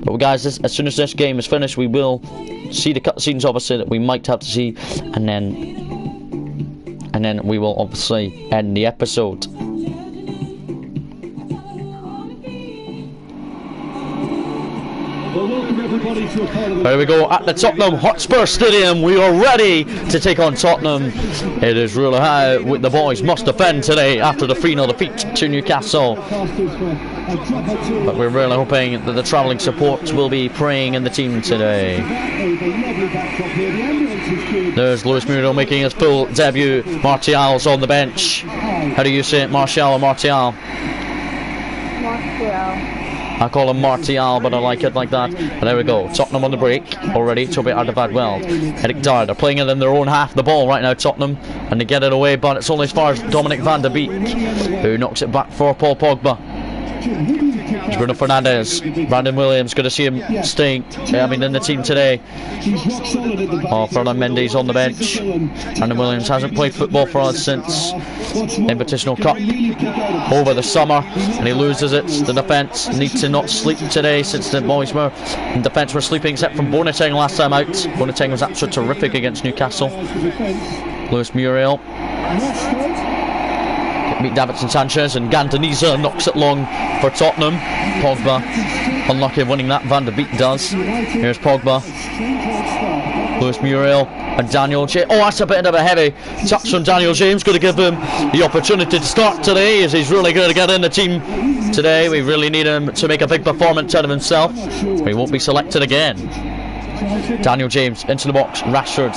Speaker 1: But guys, as soon as this game is finished, we will see the cutscenes, obviously, that we might have to see, and then we will obviously end the episode.
Speaker 3: welcome everybody to a part of the...
Speaker 1: There we go at the Tottenham Hotspur Stadium. We are ready to take on Tottenham. It is really high. The boys must defend today after the 3-0 defeat to Newcastle. But we're really hoping that the travelling support will be praying in the team today. There's Luis Muriel making his full debut. Martial's on the bench. How do you say it, Martial or Martial?
Speaker 4: Martial.
Speaker 1: I call him Martial, but I like it like that. But there we go. Tottenham on the break already. Toby Alderweireld, Eric Dyer. They're playing it in their own half of the ball right now, Tottenham, and they get it away, but it's only as far as Dominic van de Beek, who knocks it back for Paul Pogba. It's Bruno Fernandes. Brandon Williams, good to see him staying. In the team today. Fernand Mendy's on the bench. Brandon Williams hasn't played football for us since Invitational Cup over the summer, and he loses it. The defence need to not sleep today, since the boys were in defence were sleeping, except from Boateng last time out. Boateng was absolutely terrific against Newcastle. Luis Muriel. Meet Davidson Sanchez, and Gandaniza knocks it long for Tottenham. Pogba unlucky winning that. Van de Beek does. Here's Pogba, Luis Muriel, and Daniel James. Oh, that's a bit of a heavy touch from Daniel James. Going to give him the opportunity to start today, as he's really going to get in the team today. We really need him to make a big performance out of himself. He won't be selected again. Daniel James into the box. Rashford.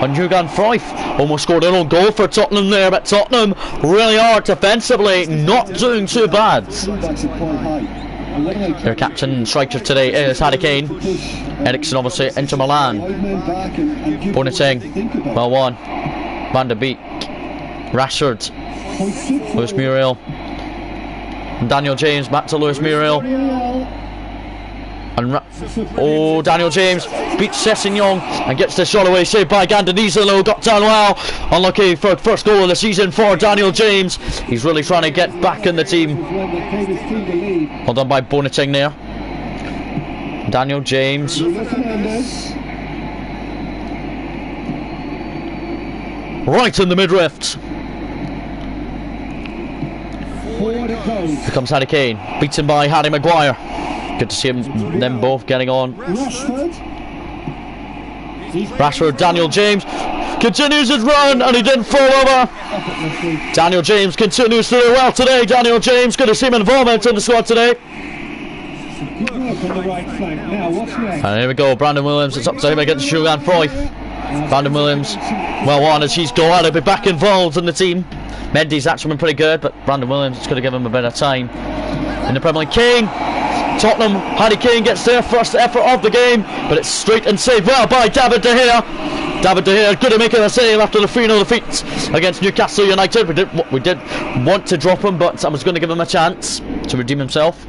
Speaker 1: And Jurgen Cruyff almost scored an own goal for Tottenham there, but Tottenham really are defensively not doing too bad. Their captain and striker today is Harry Kane. Eriksen obviously into Milan. Boateng, well won. Van de Beek, Rashford, Luis Muriel, and Daniel James back to Luis Muriel. And Daniel James beats Sessegnon and gets the shot away, saved by Gandaniza. Got down well. Unlucky for first goal of the season for Daniel James. He's really trying to get back in the team. Well done by Boateng there. Daniel James. Right in the midriff. Here comes Harry Kane, beaten by Harry Maguire. Good to see them both getting on. Rashford, Daniel James continues his run, and he didn't fall over. Daniel James continues to do well today. Daniel James, good to see him involvement in the squad today. And here we go, Brandon Williams. It's up to him against Jurgen Cruyff. Brandon Williams, well on as he's glad to be back involved in the team. Mendy's actually been pretty good, but Brandon Williams is going to give him a bit of time in the Premier League. Kane. Tottenham, Harry Kane gets their first effort of the game, but it's straight and saved well by David De Gea. David De Gea good at making a save after the 3-0 defeat against Newcastle United. We did want to drop him, but I was going to give him a chance to redeem himself.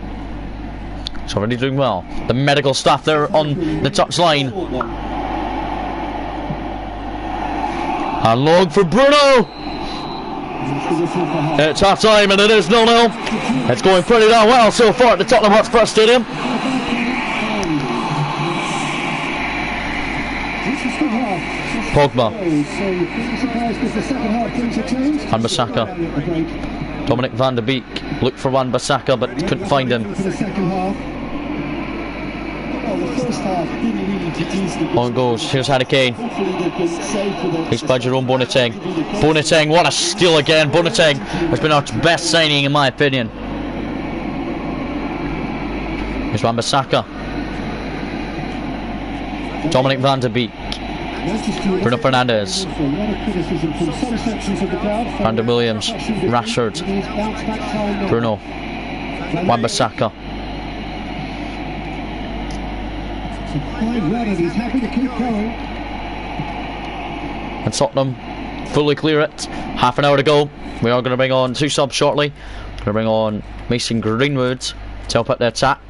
Speaker 1: He's already doing well. The medical staff there on the touchline. And long for Bruno. It's half time and it is 0-0. It's going pretty damn well so far at the Tottenham Hotspur Stadium. Pogba and Bissaka. Dominic van de Beek looked for Wan-Bissaka but couldn't find him. On goes, here's Harry Kane. He's by Jerome Boateng. Boateng, what a steal again. Boateng has been our best signing in my opinion. Here's Wan-Bissaka. Dominic van de Beek. Bruno Fernandes. Brandon Williams. Rashford. Bruno. Wan-Bissaka. And Tottenham fully clear it. Half an hour to go. We are going to bring on two subs shortly. Going to bring on Mason Greenwood to help out the attack.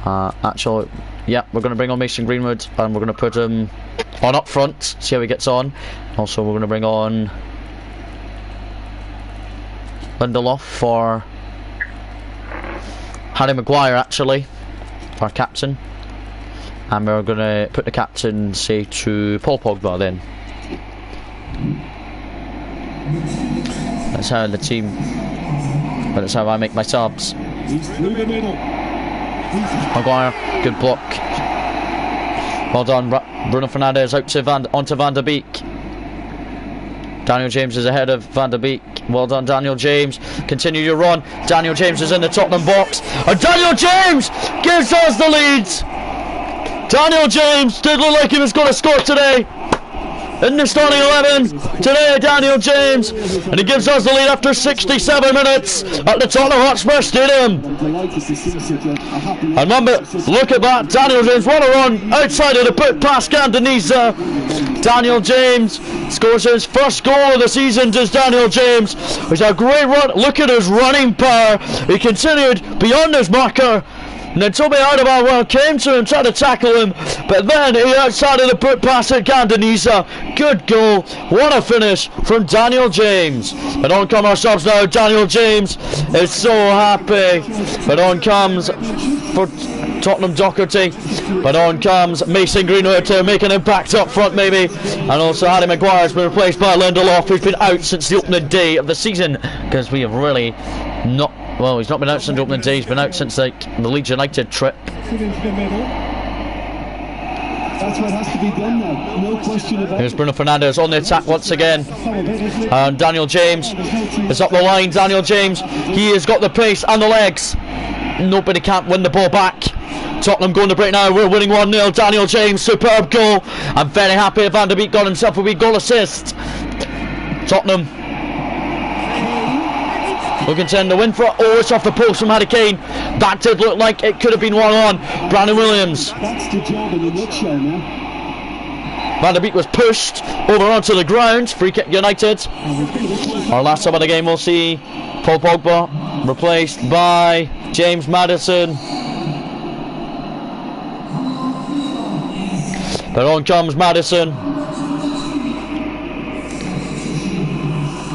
Speaker 1: Actually, yeah, we're going to bring on Mason Greenwood and we're going to put him on up front, see how he gets on. Also, we're going to bring on Lindelof for Harry Maguire, actually, our captain. And we're going to put the captain, say, to Paul Pogba then. That's how the team, that's how I make my subs.
Speaker 3: He's through the middle.
Speaker 1: Maguire, good block. Well done, Bruno Fernandes out to onto Van der Beek. Daniel James is ahead of Van der Beek. Well done, Daniel James. Continue your run. Daniel James is in the Tottenham box. And Daniel James gives us the lead. Daniel James did look like he was going to score today. In the starting 11 today, Daniel James, and he gives us the lead after 67 minutes at the Tottenham Hotspur Stadium. And remember, look at that, Daniel James, what a run outside of the put past Gandaniza. Daniel James scores his first goal of the season, does Daniel James. It's a great run, look at his running power. He continued beyond his marker. And then Toby Alderweireld came to him, tried to tackle him, but then he outside of the put pass at Gandaniza. Good goal, what a finish from Daniel James. But on come our subs now, Daniel James is so happy. But on comes for Tottenham Doherty, but on comes Mason Greenwood to make an impact up front maybe. And also Harry Maguire has been replaced by Lindelof, who's been out since the opening day of the season, because we have really not. Well, he's not been out since the opening day, he's been out since like the Leeds United trip.
Speaker 3: That's what has to be done now, no question about it.
Speaker 1: Here's Bruno Fernandes on the attack once again. And Daniel James is up the line. Daniel James, he has got the pace and the legs. Nobody can't win the ball back. Tottenham going to break now, we're winning 1-0. Daniel James, superb goal. I'm very happy Van der Beek got himself a wee goal assist. Tottenham looking to end the win for it. Oh, it's off the post from Harry Kane. That did look like it could have been 1-on. Brandon Williams.
Speaker 3: That's the job in a nutshell now.
Speaker 1: Van der Beek was pushed over onto the ground. Free kick United. Our last sub of the game, we'll see Paul Pogba replaced by James Maddison. But on comes Maddison.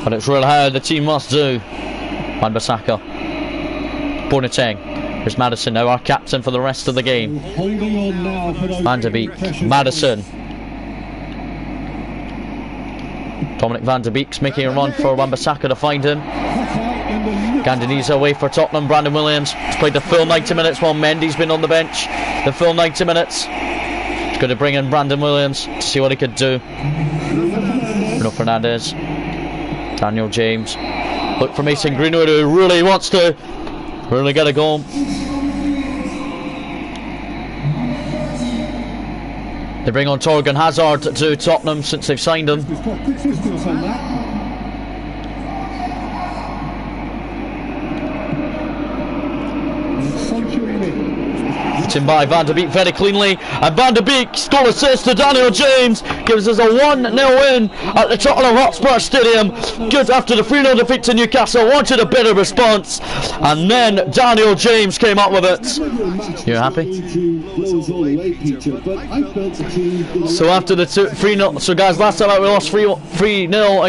Speaker 1: But it's real hard, the team must do. Wan-Bissaka, Boateng, here's Maddison now, our captain for the rest of the game. Van der Beek, Maddison. Dominic Van der Beek's making a run for Wan-Bissaka to find him. Gandaniza away for Tottenham. Brandon Williams has played the full 90 minutes while Mendy's been on the bench. The full 90 minutes. He's going to bring in Brandon Williams to see what he could do. Bruno Fernandes, Daniel James. Look for Mason Greenwood, who really wants to really get a goal. They bring on Torgan Hazard to Tottenham since they've signed him. Beaten by Van der Beek very cleanly, and Van der Beek's goal assist to Daniel James gives us a 1-0 win at the Tottenham Hotspur Stadium. Good after the 3-0 defeat to Newcastle, wanted a better response, and then Daniel James came up with it. You happy? So after the 3-0, so guys, last time out we lost 3-0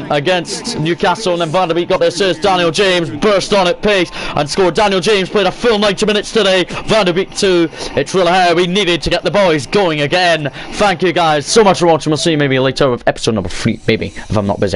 Speaker 1: against Newcastle, and then Van der Beek got the assist. Daniel James burst on at pace and scored. Daniel James played a full 90 minutes today. Van der Beek too. It's really hard. We needed to get the boys going again. Thank you guys so much for watching. We'll see you maybe later with episode number 3, maybe, if I'm not busy.